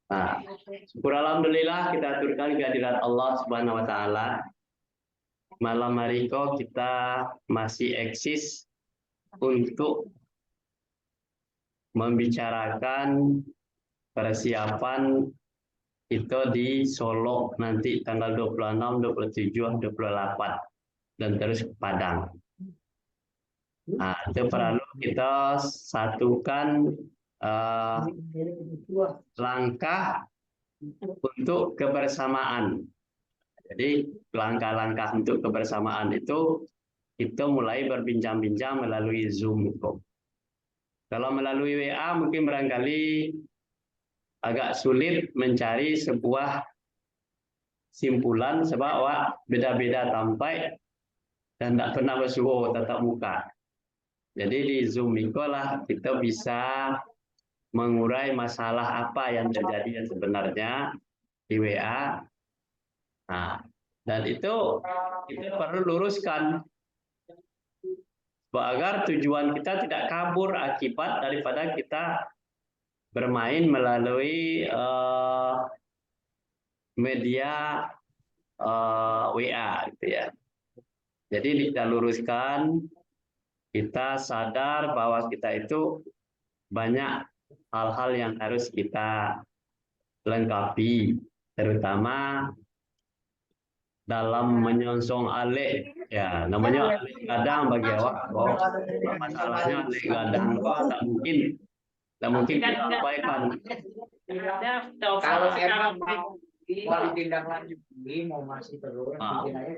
Nah, syukur alhamdulillah kita aturkan kehadirat Allah Subhanahu wa taala. Malam hari ini kita masih eksis untuk membicarakan persiapan itu di Solo nanti tanggal 26, 27, 28 dan terus ke Padang. Nah, itu perlu kita satukan langkah untuk kebersamaan. Jadi langkah-langkah untuk kebersamaan itu kita mulai berbincang-bincang melalui Zoom. Kalau melalui WA mungkin barangkali agak sulit mencari sebuah simpulan sebab awak beda-beda sampai dan tidak pernah bersuhu tatap muka. Jadi di Zoom itu lah kita bisa mengurai masalah apa yang terjadi yang sebenarnya di WA. Nah, dan itu kita perlu luruskan agar tujuan kita tidak kabur akibat daripada kita bermain melalui media WA gitu ya. Jadi kita luruskan, kita sadar bahwa kita itu banyak hal-hal yang harus kita lengkapi, terutama dalam menyongsong alik, ya namanya alik gadang bagi awak kok. Masalahnya alik gadang kok tak mungkin kita abaikan. Kalau emang mau ditindaklanjuti, mau masih terus, bikin aja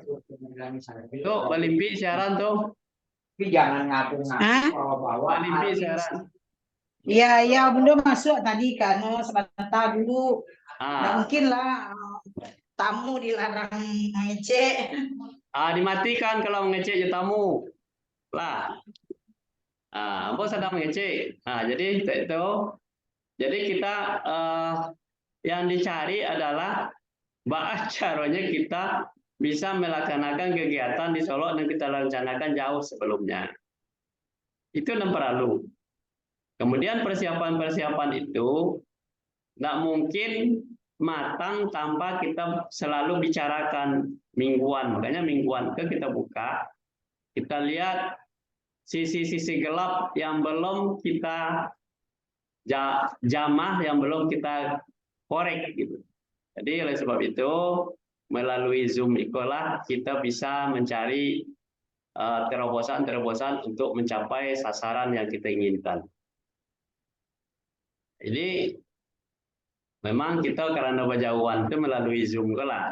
Tuh, Balimpi siaran tuh. tapi jangan ngaku-ngaku bawa-bawa. Balimpi siaran. Iya, belum masuk tadi kan, sebentar dulu. Nggak Ah, mungkin lah tamu dilarang ngecek. dimatikan kalau mengecek tamu. Lah. Bos sedang mengecek. Jadi itu. Jadi kita yang dicari adalah bagaimana caranya kita bisa melaksanakan kegiatan di Solo dan kita rencanakan jauh sebelumnya. Itu yang perlu. Kemudian persiapan-persiapan itu nggak mungkin matang tanpa kita selalu bicarakan mingguan. Makanya mingguan itu kita buka, kita lihat sisi-sisi gelap yang belum kita jamah, yang belum kita korek gitu. Jadi oleh sebab itu melalui Zoom itulah kita bisa mencari terobosan-terobosan untuk mencapai sasaran yang kita inginkan. Jadi memang kita karena berjauhan itu melalui Zoom lah.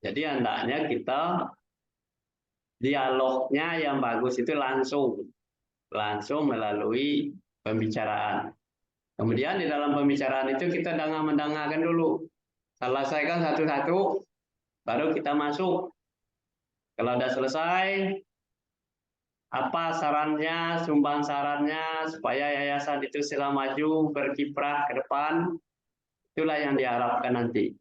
Jadi hendaknya kita dialognya yang bagus itu langsung melalui pembicaraan. Kemudian di dalam pembicaraan itu kita mendengarkan dulu, selesaikan satu-satu, baru kita masuk. Kalau sudah selesai, apa sarannya, sumbang sarannya supaya yayasan itu sila maju berkiprah ke depan, itulah yang diharapkan nanti.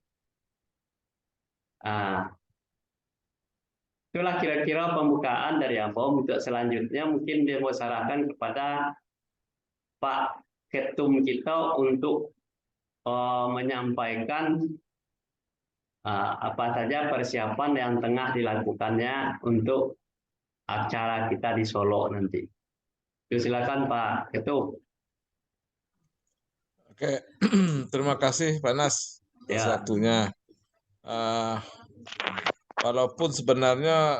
Itulah kira-kira pembukaan dari Ambom. Untuk selanjutnya mungkin dia mau sarankan kepada Pak Ketum kita untuk menyampaikan apa saja persiapan yang tengah dilakukannya untuk acara kita di Solo nanti. Silakan Pak Ketum. Oke, terima kasih Pak Nas atas waktunya. Walaupun sebenarnya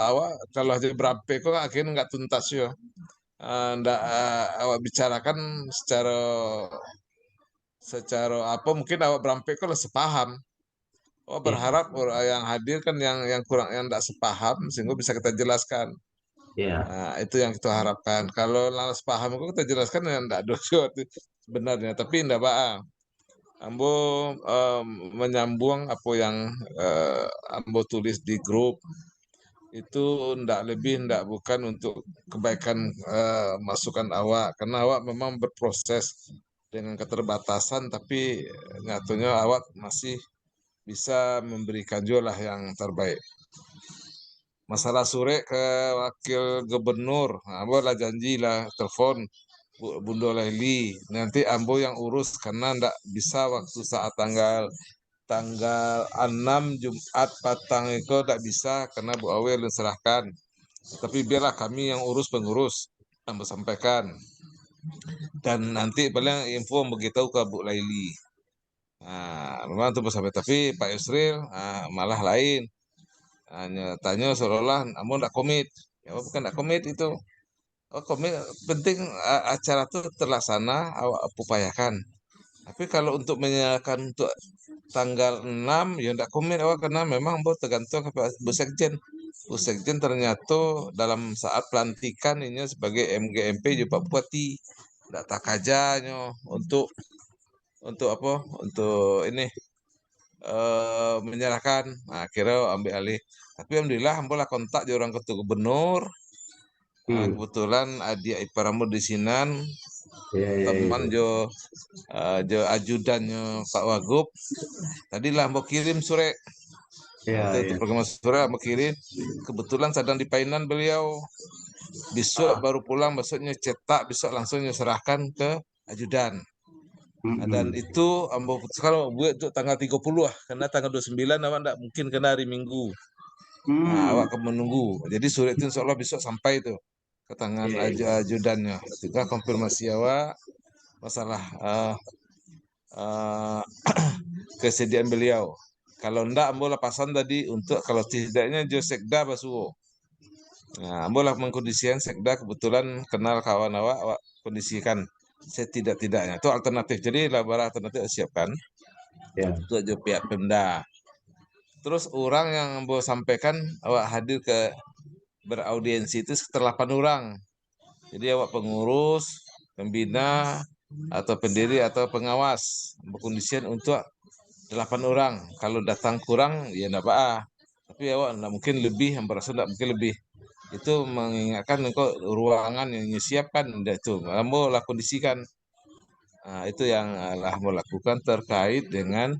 awak kalau jadi berapa kok akhirnya nggak tuntas ya. Nggak awak bicarakan secara apa mungkin awak berapa kok sepaham. Berharap yang hadir kan yang kurang yang tidak sepaham sehingga bisa kita jelaskan. Nah, itu yang kita harapkan. Kalau langsung paham kok kita jelaskan yang tidak dosa sebenarnya, tapi tidak Pak. Ambo menyambung apa yang Ambo tulis di grup itu ndak bukan untuk kebaikan masukan awak karena awak memang berproses dengan keterbatasan tapi nyatanya awak masih bisa memberikan juga lah yang terbaik. Masalah sore ke wakil gubernur, Ambo lah janji lah telepon Bunda Leli. Nanti ambo yang urus karena ndak bisa waktu saat tanggal 6 Jumat patang itu ndak bisa karena Bu Awe belum serahkan. Tapi biarlah kami yang pengurus ambo sampaikan. Dan nanti paling info begitu ke Bu Laili. Nah, memang itu sampai tapi Pak Yusril malah lain. Hanya tanya seolah-olah ambo ndak komit. Ya bukan ndak komit itu. Oh, komit penting acara itu terlaksana, awak upayakan. Tapi kalau untuk menyalakan untuk tanggal 6 ya ndak komit awak karena memang tergantung kepada Bu Sekjen. Bu Sekjen ternyata dalam saat pelantikan ini sebagai MGMP juga Bupati ndak tak kajanya untuk apa? Untuk ini menyerahkan. Nah, akhirnya ambil alih. Tapi alhamdulillah ambil kontak di orang ketua gubernur. Kebetulan adik iparamu di Sinan, teman jo ajudannya Pak Wagub. Tadilah mau kirim sore. Untuk program sore mau kirim. Kebetulan sedang di Painan beliau. Besok baru pulang, besoknya cetak, besok langsung serahkan ke ajudan. Dan itu ambo putuskan buat untuk tanggal 30 karena tanggal 29 awak tidak mungkin kena hari Minggu. Nah, awak akan menunggu. Jadi sore itu insya Allah besok sampai itu ke tangan ajudannya. Juga konfirmasi awak masalah kesediaan beliau. Kalau ndak ambo lapasan tadi untuk kalau tidaknya Jo Sekda Basuwo. Nah, ambo lah mengkondisikan Sekda kebetulan kenal kawan awak kondisikan setidak-tidaknya itu alternatif. Jadi laporan alternatif siapkan untuk Jo pihak Pemda. Terus orang yang ambo sampaikan awak hadir ke beraudiensi itu sekitar 8 orang. Jadi awak pengurus, pembina, atau pendiri atau pengawas berkondisian untuk 8 orang. Kalau datang kurang ya enggak apa-apa. Tapi awak enggak mungkin lebih, yang berasa enggak mungkin lebih. Itu mengingatkan engkau ruangan yang disiapkan itu. Ambo lah kondisikan. Nah, itu yang lah mau lakukan terkait dengan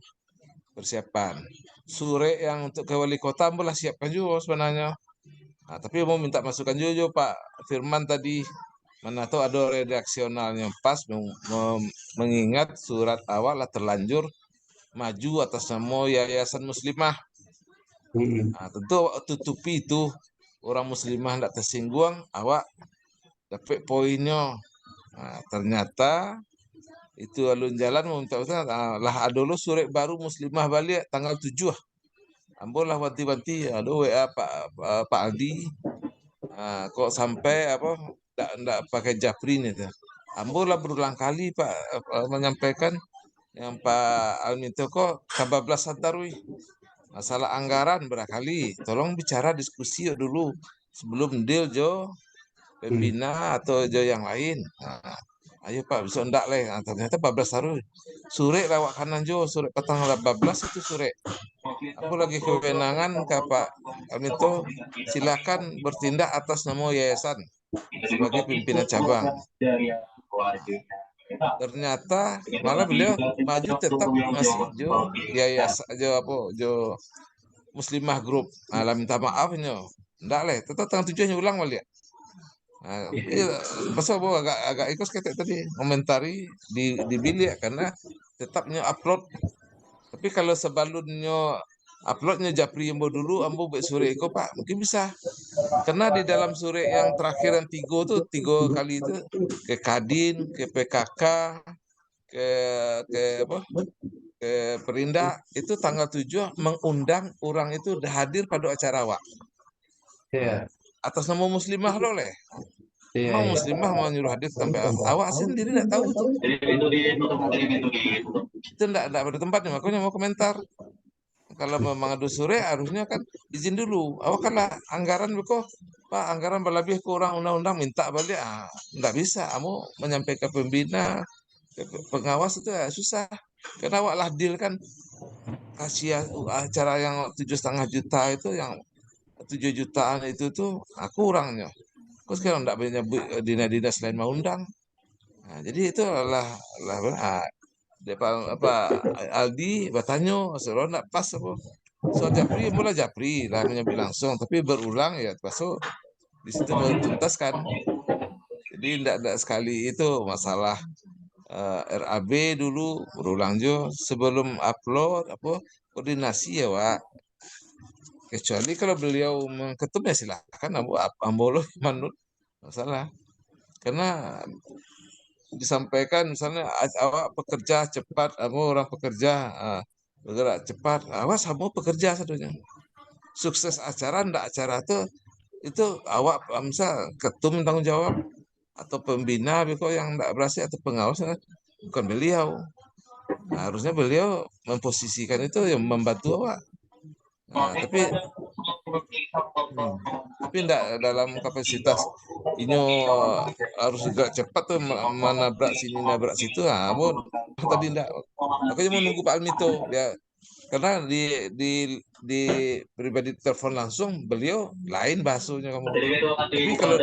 persiapan. Sore yang untuk ke wali kota ambo lah siapkan juga sebenarnya. Nah, tapi mau minta masukan juga Pak Firman tadi. Mana tahu ada redaksionalnya pas mengingat surat awal lah terlanjur maju atas nama Yayasan Muslimah. Nah, tentu awak tutupi itu orang Muslimah tidak tersinggung, awak dapat poinnya. Nah, ternyata itu alun jalan meminta lah ada dulu surat baru Muslimah balik tanggal 7. Ambo lah wanti-wanti ada WA Pak Aldi. Kok sampai apa enggak pakai Japri nih. Ambo lah berulang kali Pak menyampaikan yang Pak Alminto kok kabablas santarui. Masalah anggaran barangkali tolong bicara diskusi dulu sebelum deal Jo pembina atau Jo yang lain. Ayo Pak bisa ndak leh. Ternyata 14 taruh. Sore lawak kanan Jo, sore petang 14 itu sore. Aku lagi kewenangan ke Pak Alminto, silakan bertindak atas nama yayasan sebagai pimpinan cabang. Ternyata malah beliau maju tetap masih Jo yayasan Jo Muslimah Group. Lah minta maafnya. Ndak leh, tetap tanggal 7 ulang balik. Nah, pasal agak ikut ketek tadi komentari di bilik karena tetapnya upload. Tapi kalau sebelumnya uploadnya Japri Ambo dulu, Ambo buat sore itu Pak, mungkin bisa. Karena di dalam sore yang terakhir yang 3 kali itu ke Kadin, ke PKK, ke Perindak itu tanggal 7 mengundang orang itu hadir pada acara awak. Atas nama Muslimah lo leh. Emang Muslimah mau nyuruh hadir sampai awak sendiri tidak tahu itu. Itu tidak pada tempatnya, makanya mau komentar. Kalau memang ada sore harusnya kan izin dulu. Awak kan lah anggaran kok Pak anggaran berlebih kurang undang-undang minta balik. Tidak bisa. Kamu menyampaikan pembina, pengawas itu susah. Karena awak lah deal kan kasih acara yang 7,5 juta itu yang 7 jutaan itu tuh kurangnya. Kok sekarang tidak banyak dinas-dinas lain mau undang. Nah, jadi itu adalah Aldi bertanya soal nak pas apa soal Japri mulai Japri lah menyebut langsung tapi berulang ya pasal di situ menuntaskan. Jadi tidak sekali itu masalah RAB dulu berulang jo sebelum upload apa koordinasi ya Wak. Kecuali kalau beliau mengketum ya silakan ambolo manut masalah. Karena disampaikan misalnya awak pekerja cepat, orang pekerja bergerak cepat, awas kamu pekerja satunya. Sukses acara ndak acara itu awak misal ketum tanggung jawab atau pembina beko yang ndak berhasil atau pengawas bukan beliau. Nah, harusnya beliau memposisikan itu yang membantu awak. Nah, tapi enggak dalam kapasitas inyo harus gerak cepat tuh menabrak sini nabrak situ. Tadi enggak. Aku cuma nunggu Pak Almito ya, karena di pribadi telepon langsung beliau lain bahasanya kamu. Tapi kalau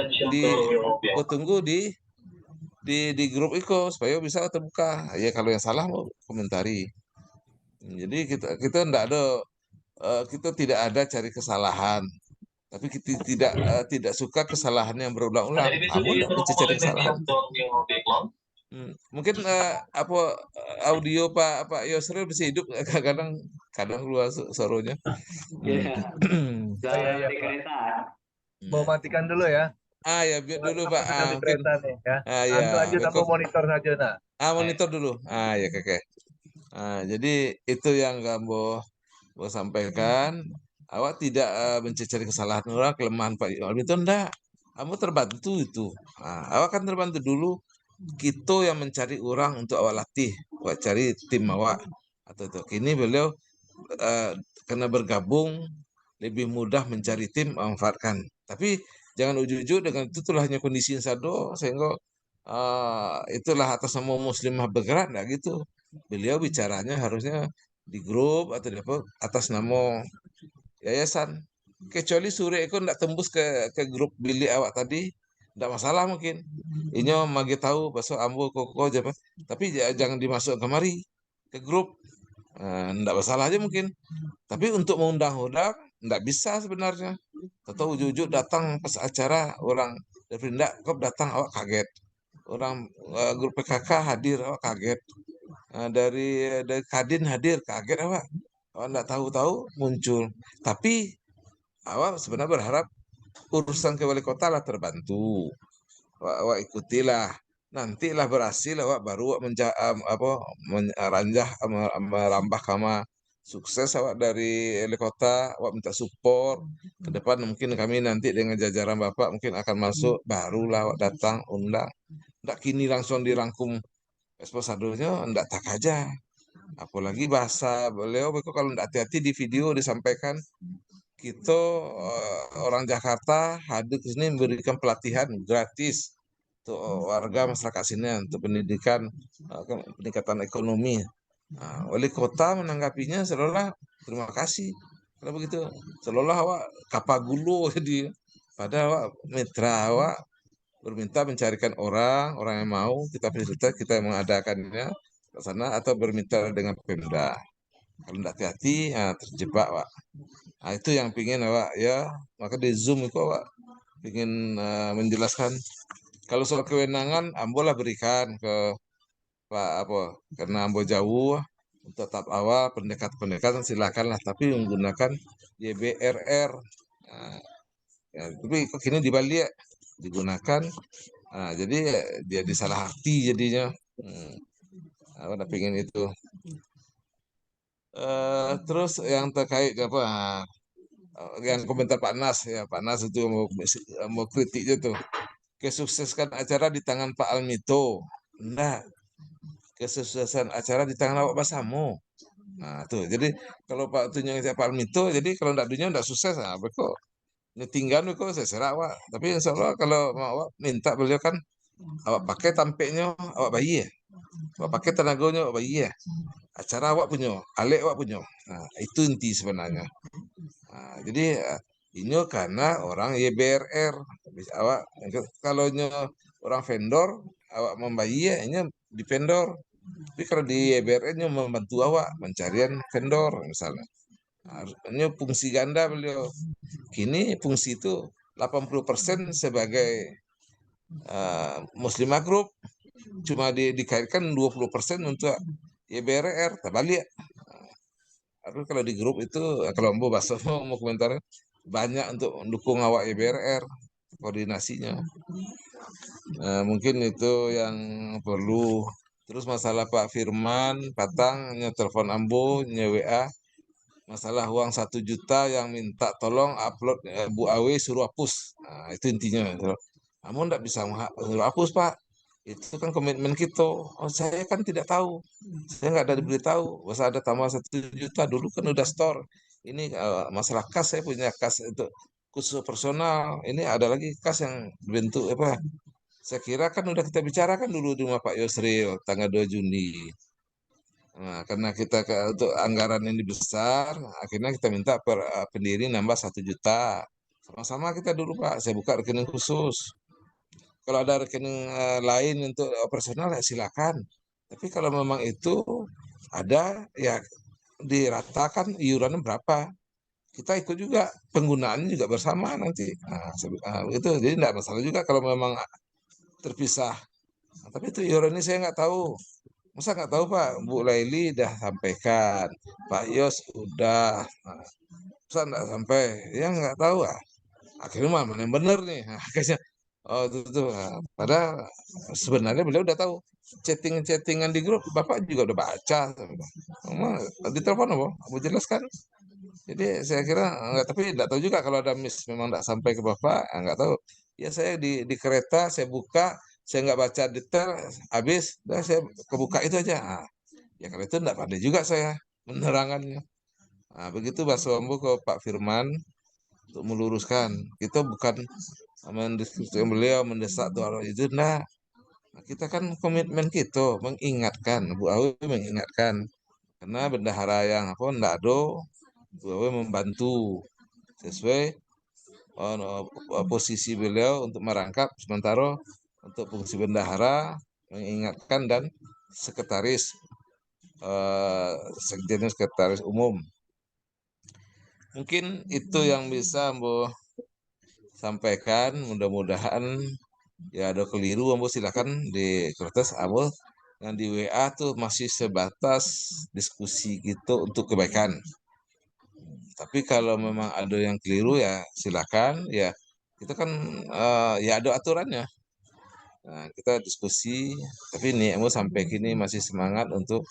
aku tunggu di grup itu supaya bisa terbuka. Ya kalau yang salah mau komentari. Jadi kita enggak ada kita tidak ada cari kesalahan, tapi kita tidak suka kesalahan yang berulang-ulang. Kamu tidak bisa cari kesalahan. Mungkin apa audio Pak Yosril bisa hidup kadang keluar suaranya. Saya di kereta. Mau matikan dulu ya. Ya biar dulu Pak. Di kereta nih ya. Ya. Lanjut aku monitor saja nak. Monitor dulu. Ya kakek. Jadi itu yang mau sampaikan. Awak tidak mencari kesalahan orang, kelemahan Pak Almi itu enggak. Kamu terbantu itu. Awak kan terbantu dulu. Kita yang mencari orang untuk awak latih, awak cari tim awak atau itu. Kini beliau karena bergabung lebih mudah mencari tim memanfaatkan. Tapi jangan ujuk-ujuk dengan itu hanya kondisi sado sehingga itulah atas nama muslimah bergerak enggak gitu. Beliau bicaranya harusnya di grup atau di apa atas nama yayasan. Kecuali sore itu enggak tembus ke grup bilik awak tadi, enggak masalah mungkin. Inyo magi tahu bahasa ambo koko aja, tapi jangan dimasuk kemari ke grup. Enggak masalah aja mungkin. Tapi untuk mengundang-undang enggak bisa sebenarnya. Atau ujuk-ujuk datang pas acara orang dari Perindak kok datang awak kaget. Orang grup PKK hadir awak kaget. Dari Kadin hadir kaget awak. Awak enggak tahu-tahu muncul. Tapi awak sebenarnya berharap urusan ke wali kota lah terbantu. Awak ikutilah. Nantilah berhasil awak baru merambah kama sukses awak dari wali kota, awak minta support. Ke depan mungkin kami nanti dengan jajaran Bapak mungkin akan masuk, barulah awak datang undang. Enggak kini langsung dirangkum esposadonya, enggak tak aja. Apalagi bahasa beliau kalau enggak hati-hati di video disampaikan kita orang Jakarta hadir ke sini memberikan pelatihan gratis untuk warga masyarakat sini untuk pendidikan peningkatan ekonomi. Wali kota menanggapinya seolah terima kasih. Kalau begitu seolah awak kapagulu jadi pada awak mitra awak berminta mencarikan orang yang mau kita fasilitas kita yang mengadakannya ke sana atau bermitra dengan Pemda. Kalau tidak hati-hati terjebak Pak. Itu yang pingin awak ya, maka di Zoom itu awak ingin menjelaskan kalau soal kewenangan ambo lah berikan ke Pak karena ambo jauh untuk tahap awal pendekatan silakanlah tapi menggunakan YBRR. Tapi kok kini dibalik digunakan jadi dia disalah arti jadinya. Aku udah pingin itu. Terus yang terkait yang komentar Pak Nas ya, Pak Nas itu mau kritiknya tuh kesuksesan acara di tangan Pak Almito. Enggak, kesuksesan acara di tangan awak Basamo. Tuh jadi kalau Pak tunjuk Pak Almito, jadi kalau enggak dunia enggak sukses kok nyetinggan kok saya serah awak. Tapi insya Allah kalau mau awak minta beliau kan awak pakai tampeknya awak bayi ya, awak pakai tenaganya awak bayi ya. Acara awak punya, alek awak punya. Itu inti sebenarnya. Jadi ini karena orang YBRR. Awak kalau orang vendor, awak membayi ya, ini di vendor. Tapi kalau di YBRR nya membantu awak pencarian vendor misalnya. Ini fungsi ganda beliau. Kini fungsi itu 80% sebagai Muslimah Group cuma dikaitkan 20% untuk YBRR, terbalik. Tapi kalau di grup itu, kalau Ambo Baso mau komentar, banyak untuk mendukung awak YBRR koordinasinya. Mungkin itu yang perlu. Terus masalah Pak Firman, Patang, telepon Ambo, WA, masalah uang 1 juta yang minta tolong upload Bu Awe suruh hapus. Nah, itu intinya. Kamu enggak bisa suruh hapus, Pak. Itu kan komitmen kita. Oh, saya kan tidak tahu. Saya nggak ada diberitahu. Masa ada tambah 1 juta dulu kan udah store. Ini masalah kas, saya punya kas itu khusus personal. Ini ada lagi kas yang bentuk apa? Saya kira kan udah kita bicarakan dulu di rumah Pak Yusril tanggal 2 Juni. Nah, karena kita untuk anggaran ini besar, akhirnya kita minta pendiri nambah 1 juta. Sama-sama kita dulu Pak, saya buka rekening khusus. Kalau ada rekening lain untuk operasional ya silakan. Tapi kalau memang itu ada ya diratakan iurannya berapa. Kita ikut juga penggunaannya juga bersama nanti. Nah, itu jadi tidak masalah juga kalau memang terpisah. Nah, tapi itu iuran ini saya nggak tahu. Masa nggak tahu Pak? Bu Laili udah sampaikan, Pak Yos udah. Nah, masa nggak sampai? Ya nggak tahu ah. Akhirnya mana yang benar nih? Nah, akhirnya, oh itu tuh. Nah, padahal sebenarnya beliau udah tahu. Chattingan di grup, Bapak juga udah baca. Emang di telepon apa? Mau jelaskan? Jadi saya kira nggak, tapi nggak tahu juga kalau ada miss memang nggak sampai ke Bapak, nggak tahu. Ya saya di kereta saya buka, saya nggak baca detail, habis, dah saya kebuka itu aja. Nah, ya kalau itu nggak pandai juga saya menerangannya. Nah, begitu Pak Suambu ke Pak Firman untuk meluruskan. Kita bukan mendiskusikan beliau mendesak doa itu, nah. Kita kan komitmen kita mengingatkan, Bu Awi mengingatkan karena bendahara yang apa ndak ada, Bu Awi membantu sesuai posisi beliau untuk merangkap, sementara untuk fungsi bendahara mengingatkan dan sekretaris sekjen sekretaris umum. Mungkin itu yang bisa Ambo sampaikan. Mudah-mudahan ya ada keliru Ambo silakan di kertas Ambo. Dan di WA tuh masih sebatas diskusi gitu untuk kebaikan. Tapi kalau memang ada yang keliru ya silakan ya. Kita kan ya ada aturannya. Nah, kita diskusi, tapi ini Ambo sampai kini masih semangat untuk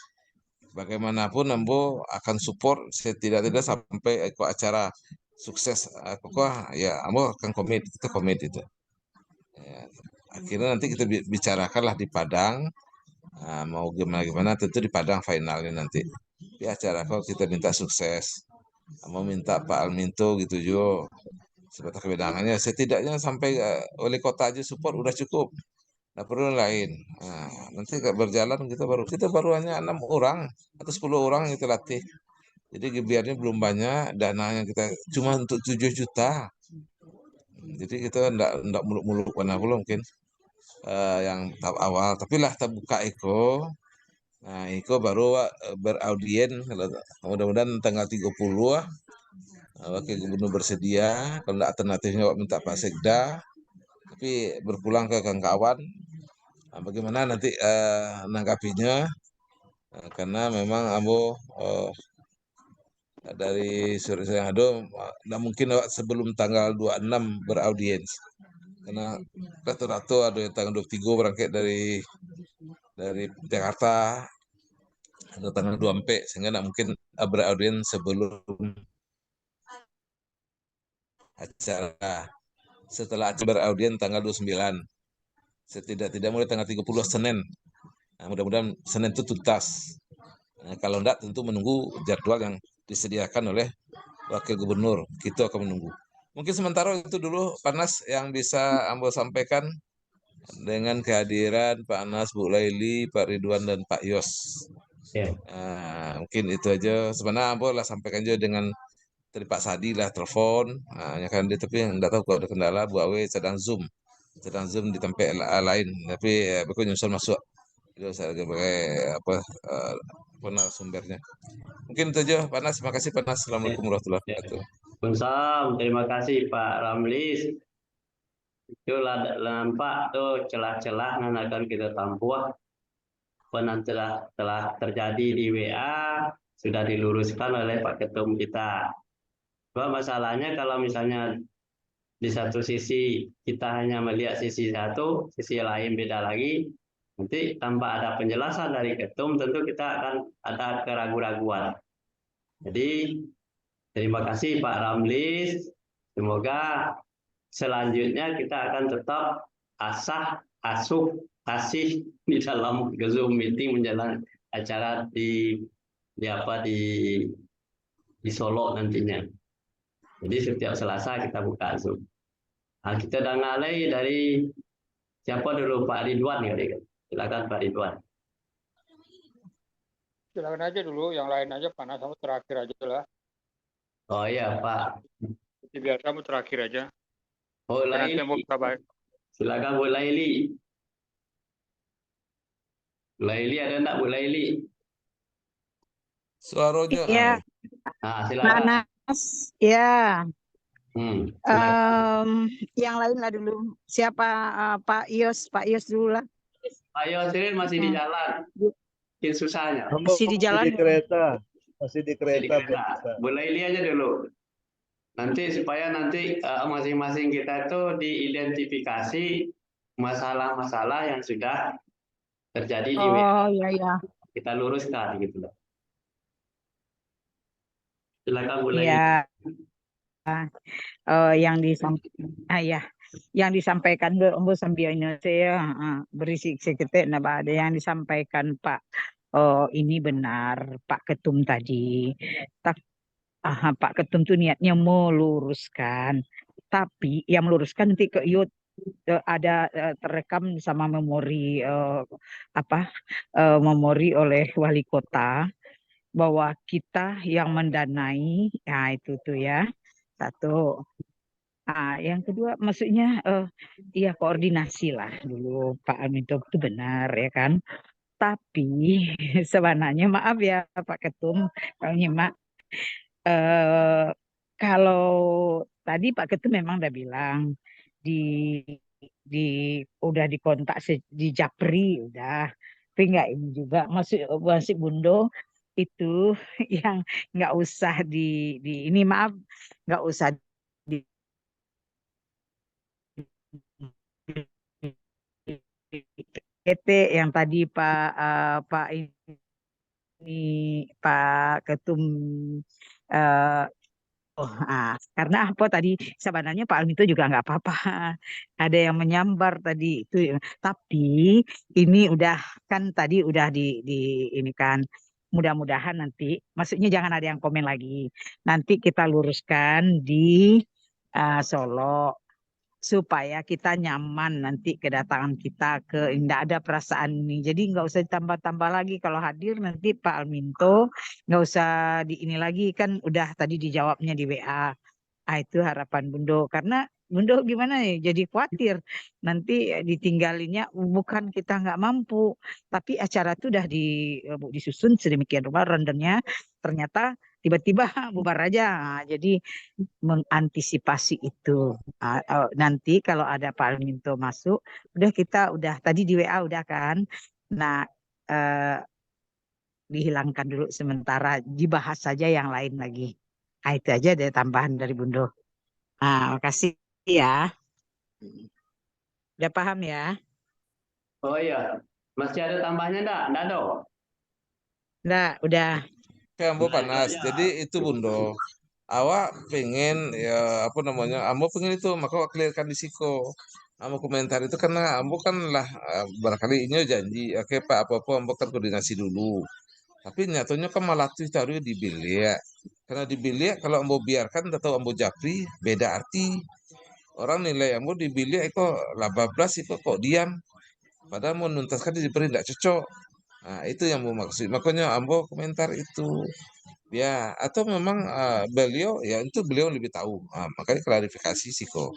bagaimanapun Ambo akan support setidak-tidak sampai ke acara sukses pokoknya ya Ambo akan komit, kita komit itu. Ya, akhirnya nanti kita bicarakanlah di Padang. Nah, mau gimana tentu di Padang finalnya nanti. Di acara kok kita minta sukses. Mau minta Pak Alminto gitu juga. Sebatas kewenangannya setidaknya sampai wali kota aja support udah cukup. Nggak perlu lain. Nah, nanti berjalan kita baru hanya 6 orang atau 10 orang kita latih. Jadi biarnya belum banyak, dananya kita cuma untuk 7 juta. Jadi kita enggak muluk-muluk karena belum mungkin yang tahap awal. Tapi lah kita buka Eko. Nah, Eko baru beraudien, mudah-mudahan tanggal 30 Wakil Gubernur bersedia, kalau tidak alternatifnya minta Pak Sekda, tapi berpulang ke kawan-kawan. Nah, bagaimana nanti menanggapinya, karena memang Ambo dari surat yang ada, tidak mungkin sebelum tanggal 26 beraudiens. Karena rata-rata ada yang tanggal 23 berangkat dari Jakarta, ada tanggal 24, sehingga tidak mungkin beraudiens sebelum acara. Setelah acara beraudiens tanggal 29, setidak-tidak mulai tanggal 30 Senin. Nah, mudah-mudahan Senin itu tuntas. Nah, kalau enggak tentu menunggu jadwal yang disediakan oleh Wakil Gubernur. Kita akan menunggu. Mungkin sementara itu dulu Panas yang bisa Ambo sampaikan dengan kehadiran Pak Anas, Bu Laili, Pak Ridwan, dan Pak Yos. Nah, mungkin itu aja. Sebenarnya Ambo lah sampaikan juga dengan tadi Pak Sadi lah telepon. Nah, kan dia tapi nggak tahu kalau ada kendala. Bu Awe sedang zoom di tempat lain. Tapi aku nyusul masuk. Itu saya sebagai apa narasumbernya. Mungkin itu aja Panas. Terima kasih Panas. Assalamualaikum warahmatullahi wabarakatuh. Waalaikumsalam. Terima kasih Pak Ramlis. Itulah nampak tuh celah-celah yang akan kita tampung. Pernah telah terjadi di WA sudah diluruskan oleh Pak Ketum kita. Cuma masalahnya kalau misalnya di satu sisi kita hanya melihat sisi satu, sisi lain beda lagi, nanti tanpa ada penjelasan dari ketum tentu kita akan ada keraguan-raguan. Jadi terima kasih Pak Ramlis, semoga selanjutnya kita akan tetap asih di dalam Zoom meeting menjalankan acara di Solo nantinya. Jadi setiap Selasa kita buka Zoom. Nah, kita udah ngalai dari siapa dulu Pak Ridwan kali kan? Silakan Pak Ridwan. Silakan aja dulu, yang lain aja panas, kamu terakhir aja lah. Oh iya Pak. Seperti biasa kamu terakhir aja. Bu Nanti mau Laili. kabar. Silakan Bu Laili. Bu Laili ada enggak Bu Laili? Suaranya. Iya, Nah, silakan. Nanas. Ya, Silakan. yang lain lah dulu. Siapa Pak Ios dulu lah. Pak Yosrin masih di jalan. Mungkin susahnya. Masih di jalan. Di kereta. Masih di Masih di kereta. kereta. Bu Laili aja dulu. Nanti supaya nanti masing-masing kita itu diidentifikasi masalah-masalah yang sudah terjadi di WA. Oh iya ya. Kita luruskan gitu loh. Silakan Bu Laili. Iya. Yang disampaikan Ombo sambianya saya berisik sedikit ada yang disampaikan Pak. Oh ini benar Pak Ketum tadi. Pak Ketum tuh niatnya meluruskan, tapi yang meluruskan nanti ke ada terekam sama memori memori oleh wali kota bahwa kita yang mendanai, ya itu tuh ya satu. Yang kedua maksudnya ya koordinasi lah dulu Pak Aminto itu benar ya kan. Tapi sebenarnya maaf ya Pak Ketum kalau nyimak. Kalau tadi Pak Ketum memang udah bilang di di udah dikontak di Japri udah, tapi nggak ini juga masih Bundo itu yang nggak usah di ini maaf nggak usah di PT yang tadi Pak ini Pak Ketum karena apa tadi sebenarnya Pak Almito juga nggak apa-apa. Ada yang menyambar tadi itu, tapi ini udah kan tadi udah di ini kan. Mudah-mudahan nanti, maksudnya jangan ada yang komen lagi. Nanti kita luruskan di Solo supaya kita nyaman nanti kedatangan kita ke tidak ada perasaan ini. Jadi nggak usah ditambah-tambah lagi kalau hadir nanti Pak Alminto nggak usah di ini lagi kan udah tadi dijawabnya di WA. Itu harapan Bundo karena Bundo gimana ya jadi khawatir nanti ditinggalinnya bukan kita nggak mampu tapi acara itu udah disusun sedemikian rupa rendernya ternyata tiba-tiba bubar aja. Jadi mengantisipasi itu. Nanti kalau ada Pak Alminto masuk, udah tadi di WA udah kan. Nah, dihilangkan dulu sementara, dibahas saja yang lain lagi. Itu aja deh tambahan dari Bundo. Makasih ya. Udah paham ya? Oh iya, masih ada tambahnya enggak? Enggak ada. Udah. Oke, Ambo panas. Jadi itu Bundo. Awak pengen ya apa namanya? Ambo pengen itu maka awak clearkan di Siko. Ambo komentar itu karena Ambo kan lah barangkali ini janji. Oke Pak apa-apa Ambo kan koordinasi dulu. Tapi nyatanya kan malah tuh taruh di bilik. Karena di bilik kalau Ambo biarkan atau Ambo japri beda arti. Orang nilai Ambo di bilik kok 18 itu kok diam. Padahal mau nuntaskan diberi tidak cocok. Nah, itu yang mau maksud. Makanya Ambo komentar itu. Ya, atau memang beliau ya itu beliau lebih tahu. Makanya klarifikasi sih kok.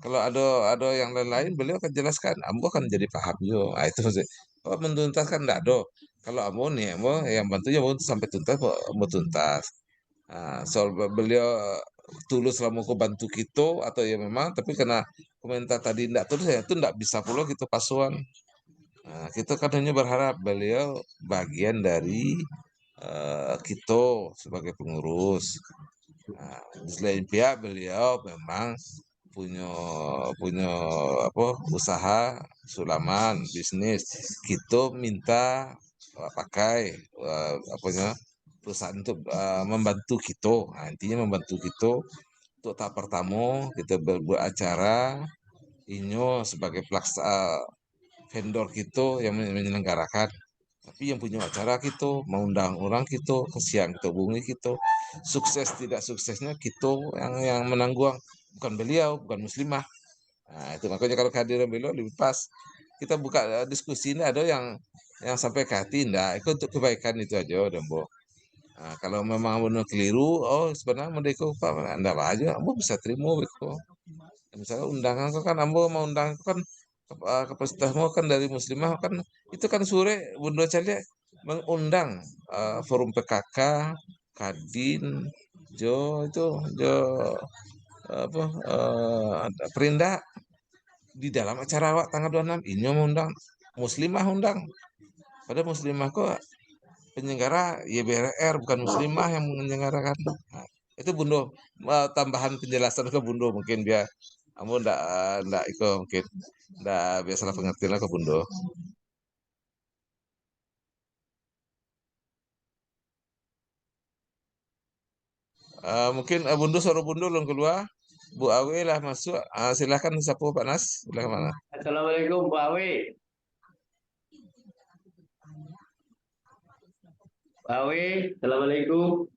Kalau ada yang lain-lain beliau akan jelaskan. Ambo akan jadi paham yo. Itu sih. Kalau menuntaskan enggak ada. Kalau Ambo nih, Ambo yang bantunya Ambo sampai tuntas, Ambo tuntas. Soal beliau tulus lah mau bantu kita atau ya memang, tapi karena komentar tadi tidak tulus ya itu tidak bisa pula kita pasuan. Nah, kita kan hanya berharap beliau bagian dari kita sebagai pengurus. Nah, di selain pihak beliau memang punya punya apa usaha sulaman bisnis. Kita minta pakai apanya perusahaan untuk membantu kita. Nah, intinya membantu kita untuk tahap pertama kita berbuat acara inyo sebagai pelaksana vendor kita yang menyelenggarakan, tapi yang punya acara kita mengundang orang kita, kesian kita hubungi kita, sukses tidak suksesnya kita yang menanggung, bukan beliau, bukan muslimah. Nah, itu makanya kalau kehadiran beliau lebih pas. Kita buka diskusi ini ada yang sampai ke hati, enggak, itu untuk kebaikan itu aja, Dembo. Nah, kalau memang benar keliru, oh sebenarnya mereka Pak, enggak apa aja, Ambo bisa terima begitu. Misalnya undangan kan Ambo mau undang kan kapasitasmu kan dari muslimah kan itu kan sore Bunda Calia mengundang forum PKK, Kadin, Jo itu Jo apa Perinda di dalam acara awak tanggal 26 ini mengundang muslimah undang. Pada muslimah kok penyelenggara YBRR bukan muslimah yang menyelenggarakan. Nah, itu Bundo tambahan penjelasan ke Bundo mungkin biar kamu ndak ikut mungkin ndak biasalah pengertian ke Bundo. Mungkin Bundo suruh Bundo belum keluar. Bu Awe lah masuk. Silakan sapu Pak Nas. Silakan mana? Assalamualaikum Bu Awi. Bu Awi, Assalamualaikum.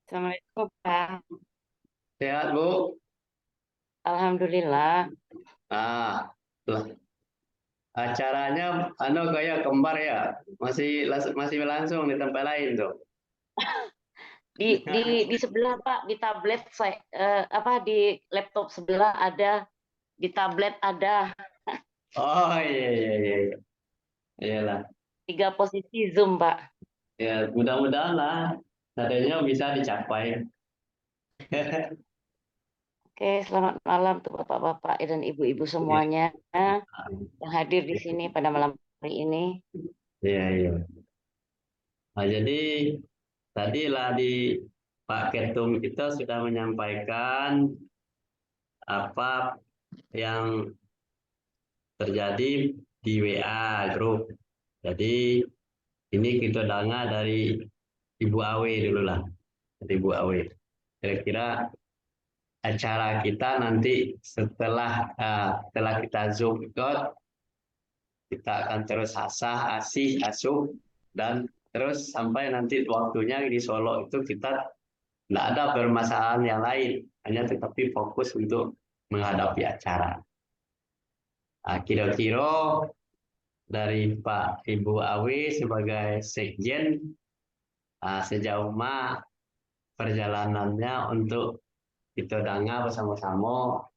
Assalamualaikum, Pak. Sehat Bu? Alhamdulillah. Ah, lah. Acaranya kayak kembar ya, masih berlangsung di tempat lain tuh. Di sebelah Pak, di tablet saya di laptop sebelah ada, di tablet ada. Oh iya. Iyalah. 3 posisi Zoom, Pak. Ya, mudah-mudahan lah adanya bisa dicapai. Oke, selamat malam tuh Bapak-bapak dan Ibu-ibu semuanya yang hadir di sini pada malam hari ini. Iya. Nah, jadi tadilah di Pak Ketum kita sudah menyampaikan apa yang terjadi di WA grup. Jadi ini kita dengar dari Ibu Awe dulu lah, dari Ibu Awe. Kira-kira acara kita nanti setelah kita Zoom ikut, kita akan terus asih, asuh, dan terus sampai nanti waktunya di Solo itu kita tidak ada permasalahan yang lain, hanya tetapi fokus untuk menghadapi acara. Nah, kira-kira dari Pak Ibu Awi sebagai sekjen, sejauh mana perjalanannya untuk kita dengar bersama-sama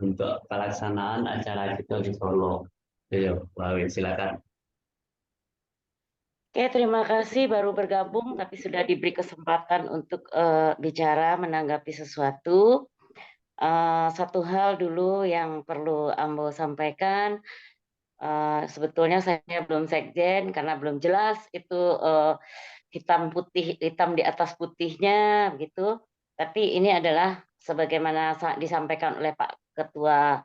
untuk pelaksanaan acara kita di Solo. Ayo, Pak Awi, silakan. Oke, terima kasih baru bergabung tapi sudah diberi kesempatan untuk bicara menanggapi sesuatu. Satu hal dulu yang perlu Ambo sampaikan, sebetulnya saya belum sekjen karena belum jelas itu hitam di atas putihnya begitu. Tapi ini adalah sebagaimana disampaikan oleh Pak Ketua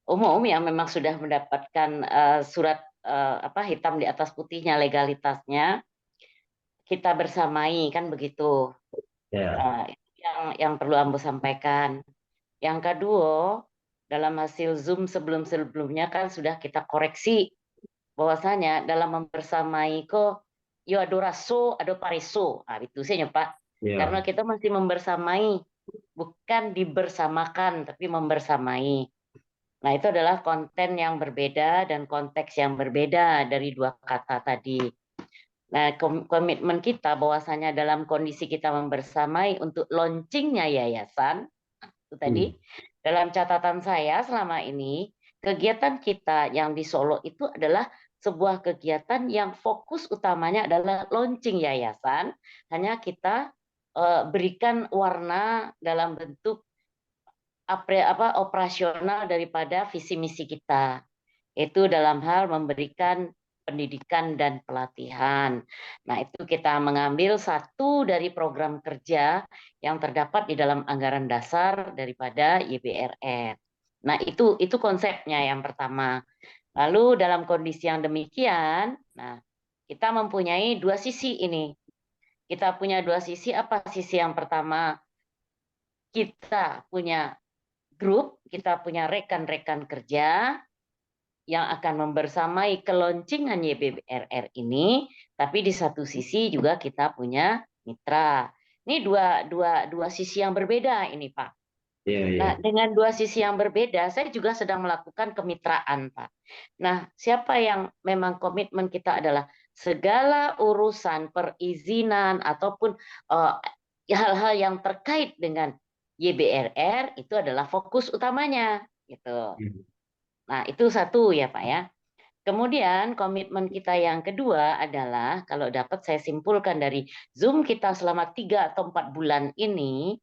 Umum yang memang sudah mendapatkan surat hitam di atas putihnya legalitasnya, kita bersamai kan begitu. Yang perlu Ambo sampaikan. Yang kedua, dalam hasil Zoom sebelumnya kan sudah kita koreksi bahwasanya dalam membersamai kok yo ada raso, ada pareso. Itu saja Pak. Karena kita masih membersamai, bukan dibersamakan tapi membersamai. Nah, itu adalah konten yang berbeda dan konteks yang berbeda dari dua kata tadi. Nah, komitmen kita bahwasanya dalam kondisi kita membersamai untuk launchingnya yayasan, itu tadi, dalam catatan saya selama ini, kegiatan kita yang di Solo itu adalah sebuah kegiatan yang fokus utamanya adalah launching yayasan, hanya kita berikan warna dalam bentuk operasional daripada visi misi kita. Itu dalam hal memberikan pendidikan dan pelatihan. Nah, itu kita mengambil satu dari program kerja yang terdapat di dalam anggaran dasar daripada YBRR. Nah, itu konsepnya yang pertama. Lalu dalam kondisi yang demikian, nah, kita mempunyai dua sisi ini. Kita punya dua sisi. Apa sisi yang pertama? Kita punya grup, kita punya rekan-rekan kerja yang akan membersamai keloncingan YBRR ini, tapi di satu sisi juga kita punya mitra. Ini dua sisi yang berbeda ini, Pak. Nah, dengan dua sisi yang berbeda, saya juga sedang melakukan kemitraan, Pak. Nah, siapa yang memang komitmen kita adalah segala urusan perizinan ataupun hal-hal yang terkait dengan YBRR itu adalah fokus utamanya, gitu. Nah, itu satu ya, Pak ya. Kemudian komitmen kita yang kedua adalah, kalau dapat saya simpulkan dari Zoom kita selama 3 atau 4 bulan ini,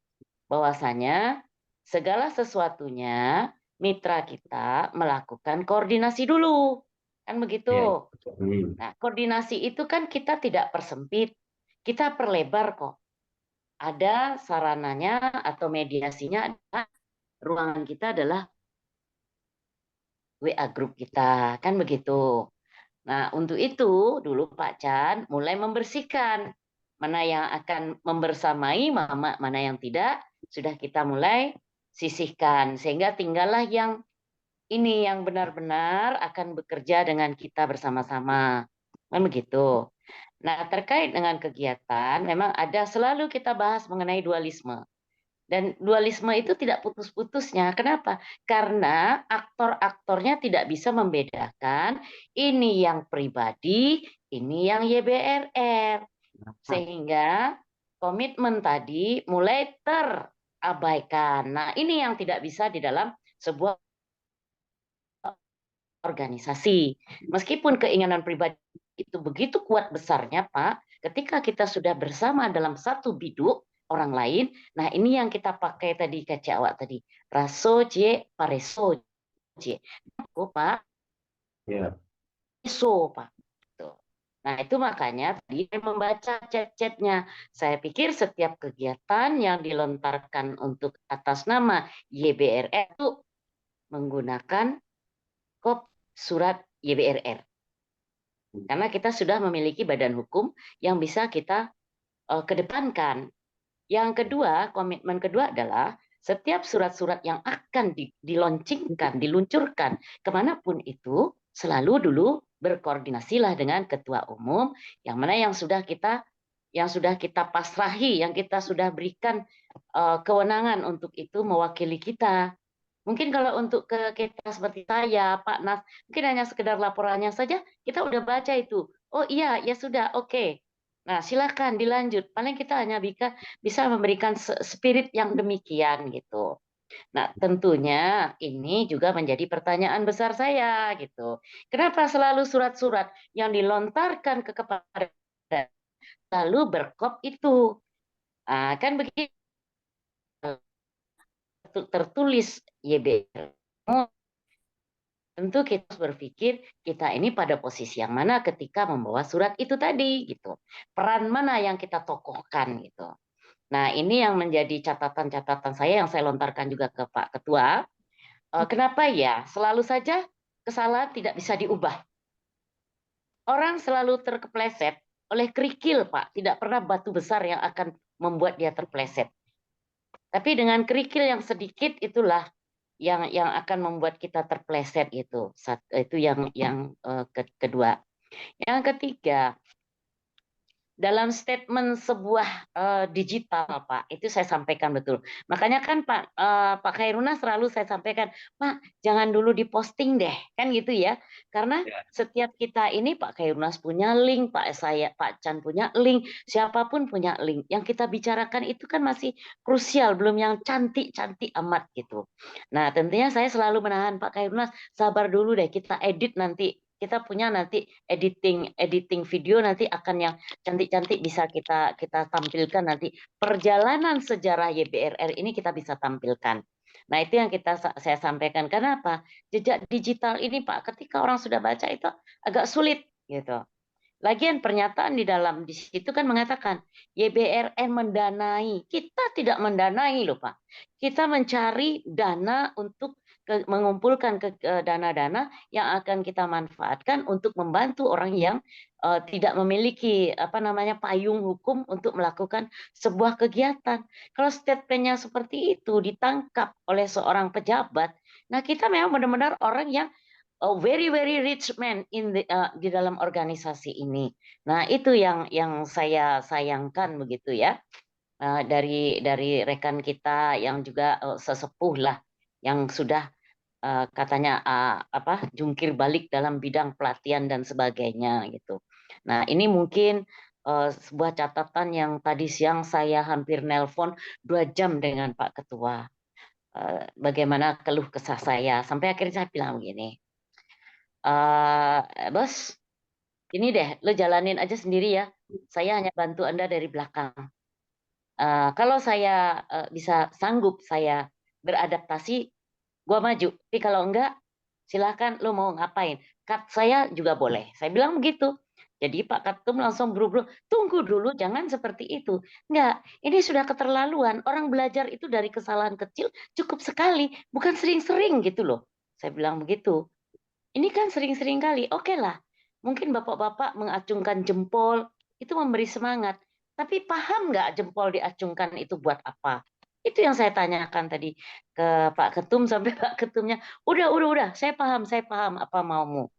bahwasanya segala sesuatunya mitra kita melakukan koordinasi dulu. Kan begitu. Nah, koordinasi itu kan kita tidak persempit, kita perlebar kok. Ada sarananya atau mediasinya, ruangan kita adalah WA grup kita, kan begitu. Nah, untuk itu dulu Pak Chan mulai membersihkan mana yang akan membersamai, mana yang tidak, sudah kita mulai sisihkan sehingga tinggallah yang ini yang benar-benar akan bekerja dengan kita bersama-sama. Kan begitu. Nah, terkait dengan kegiatan memang ada selalu kita bahas mengenai dualisme. Dan dualisme itu tidak putus-putusnya. Kenapa? Karena aktor-aktornya tidak bisa membedakan ini yang pribadi, ini yang YBRR. Sehingga komitmen tadi mulai terabaikan. Nah, ini yang tidak bisa di dalam sebuah organisasi. Meskipun keinginan pribadi itu begitu kuat besarnya, Pak, ketika kita sudah bersama dalam satu biduk, orang lain. Nah, ini yang kita pakai tadi kaca awak tadi. Rasoje, paresoje. Oh, Pak. Ya. So, Pak. Tuh. Nah, itu makanya tadi membaca chat-chatnya. Saya pikir setiap kegiatan yang dilontarkan untuk atas nama YBRR itu menggunakan kop surat YBRR. Karena kita sudah memiliki badan hukum yang bisa kita kedepankan. Yang kedua, komitmen kedua adalah setiap surat-surat yang akan diluncurkan kemanapun itu, selalu dulu berkoordinasilah dengan ketua umum, yang mana yang sudah kita pasrahi, yang kita sudah berikan kewenangan untuk itu mewakili kita. Mungkin kalau untuk ke kita seperti saya, Pak Nas, mungkin hanya sekedar laporannya saja, kita udah baca itu. Oh iya, ya sudah, oke. Nah, silakan dilanjut. Paling kita hanya bisa memberikan spirit yang demikian gitu. Nah, tentunya ini juga menjadi pertanyaan besar saya gitu. Kenapa selalu surat-surat yang dilontarkan kepada lalu berkop itu? Nah, kan begitu tertulis YBR. Tentu kita harus berpikir kita ini pada posisi yang mana ketika membawa surat itu tadi gitu. Peran mana yang kita tokohkan gitu. Nah, ini yang menjadi catatan-catatan saya yang saya lontarkan juga ke Pak Ketua. Kenapa ya selalu saja kesalahan tidak bisa diubah. Orang selalu terkepleset oleh kerikil, Pak. Tidak pernah batu besar yang akan membuat dia terpleset. Tapi dengan kerikil yang sedikit itulah yang akan membuat kita terpleset itu. Itu yang kedua. Yang ketiga, dalam statement sebuah digital, Pak, itu saya sampaikan betul. Makanya kan Pak Khairuna selalu saya sampaikan, Pak, jangan dulu diposting deh, kan gitu ya. Karena setiap kita ini Pak Khairuna punya link, Pak Chan punya link, siapapun punya link. Yang kita bicarakan itu kan masih krusial, belum yang cantik-cantik amat gitu. Nah, tentunya saya selalu menahan Pak Khairuna, sabar dulu deh, kita edit nanti. kita punya nanti editing video nanti akan yang cantik-cantik bisa kita tampilkan nanti perjalanan sejarah YBRR ini kita bisa tampilkan. Nah, itu yang saya sampaikan. Kenapa? Jejak digital ini Pak, ketika orang sudah baca itu agak sulit gitu. Lagian pernyataan di situ kan mengatakan YBRN mendanai. Kita tidak mendanai loh Pak. Kita mencari dana untuk mengumpulkan dana-dana yang akan kita manfaatkan untuk membantu orang yang tidak memiliki payung hukum untuk melakukan sebuah kegiatan. Kalau statementnya seperti itu ditangkap oleh seorang pejabat, nah kita memang benar-benar orang yang very rich man di dalam organisasi ini. Nah, itu yang saya sayangkan begitu ya. Dari rekan kita yang juga sesepuh lah yang sudah katanya jungkir balik dalam bidang pelatihan dan sebagainya gitu. Nah, ini mungkin sebuah catatan yang tadi siang saya hampir nelpon 2 jam dengan Pak Ketua. Bagaimana keluh kesah saya sampai akhirnya saya bilang begini. Bos, ini deh, lo jalanin aja sendiri ya. Saya hanya bantu Anda dari belakang. Kalau saya bisa sanggup saya beradaptasi, gua maju. Tapi kalau enggak, silakan lo mau ngapain. Cut saya juga boleh. Saya bilang begitu. Jadi Pak Ketum langsung buru-buru, tunggu dulu, jangan seperti itu. Enggak, ini sudah keterlaluan. Orang belajar itu dari kesalahan kecil cukup sekali, bukan sering-sering gitu loh. Saya bilang begitu. Ini kan sering-sering kali, oke lah. Mungkin bapak-bapak mengacungkan jempol, itu memberi semangat. Tapi paham nggak jempol diacungkan itu buat apa? Itu yang saya tanyakan tadi ke Pak Ketum sampai Pak Ketumnya, udah, saya paham apa maumu.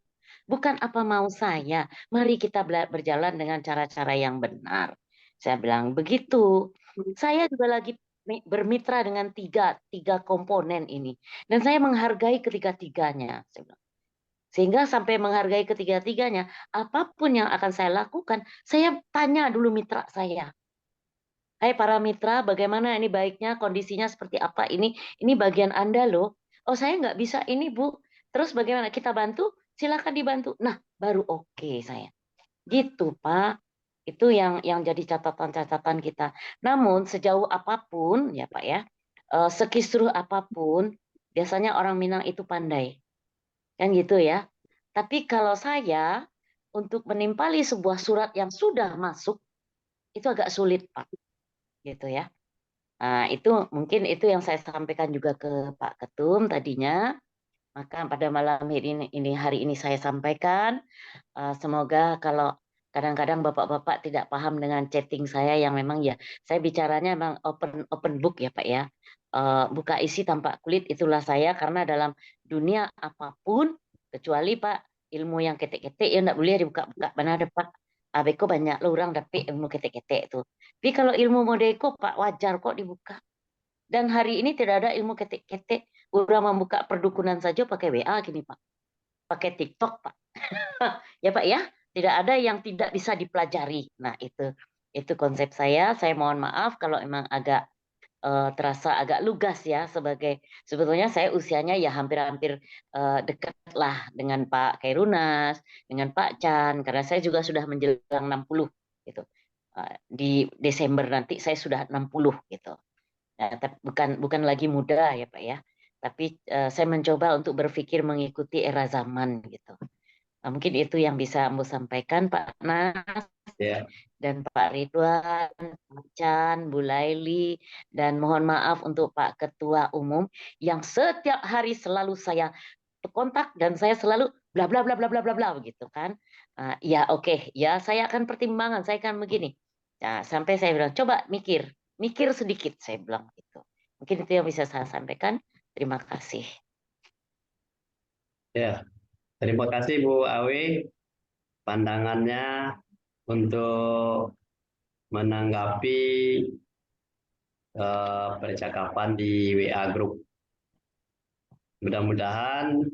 Bukan apa mau saya, mari kita berjalan dengan cara-cara yang benar. Saya bilang begitu. Saya juga lagi bermitra dengan tiga komponen ini. Dan saya menghargai ketiga-tiganya. Saya bilang. Sehingga sampai menghargai ketiga-tiganya, apapun yang akan saya lakukan, saya tanya dulu mitra saya. Hai para mitra, bagaimana ini baiknya, kondisinya seperti apa? Ini bagian Anda loh. Oh saya nggak bisa ini Bu. Terus bagaimana kita bantu? Silakan dibantu. Nah baru oke saya. Gitu Pak. Itu yang jadi catatan-catatan kita. Namun sejauh apapun ya Pak ya, sekisruh apapun, biasanya orang Minang itu pandai. Kan gitu ya. Tapi kalau saya untuk menimpali sebuah surat yang sudah masuk itu agak sulit, Pak. Gitu ya. Nah, itu mungkin itu yang saya sampaikan juga ke Pak Ketum tadinya. Maka pada malam hari ini saya sampaikan semoga kalau kadang-kadang bapak-bapak tidak paham dengan chatting saya yang memang ya saya bicaranya memang open book ya Pak ya. Buka isi tanpa kulit itulah saya karena dalam dunia apapun kecuali Pak ilmu yang ketek-ketek ya enggak boleh dibuka-buka benar ada Pak. Abeko banyak lo orang dapat ilmu ketek-ketek itu. Tapi kalau ilmu modeko Pak wajar kok dibuka. Dan hari ini tidak ada ilmu ketek-ketek. Orang membuka perdukunan saja pakai WA gini Pak. Pakai TikTok Pak. Ya Pak ya. Tidak ada yang tidak bisa dipelajari. Nah itu konsep saya. Saya mohon maaf kalau emang agak terasa agak lugas ya sebagai sebetulnya saya usianya ya hampir-hampir dekat lah dengan Pak Kairunas, dengan Pak Chan karena saya juga sudah menjelang 60 gitu. Di Desember nanti saya sudah 60 gitu. Nah, tapi bukan lagi muda ya Pak ya. Tapi saya mencoba untuk berpikir mengikuti era zaman gitu. Nah, mungkin itu yang bisa Ambo sampaikan Pak Nas dan Pak Ridwan, Pak Chan, Bu Laili, dan mohon maaf untuk Pak Ketua Umum yang setiap hari selalu saya kontak dan saya selalu bla bla bla bla bla bla bla begitu kan. Ya oke, ya saya akan pertimbangan, saya akan begini. Nah, sampai saya bilang coba mikir sedikit saya bilang gitu. Mungkin itu yang bisa saya sampaikan. Terima kasih. Ya, terima kasih Bu Awi pandangannya untuk menanggapi percakapan di WA Group. Mudah-mudahan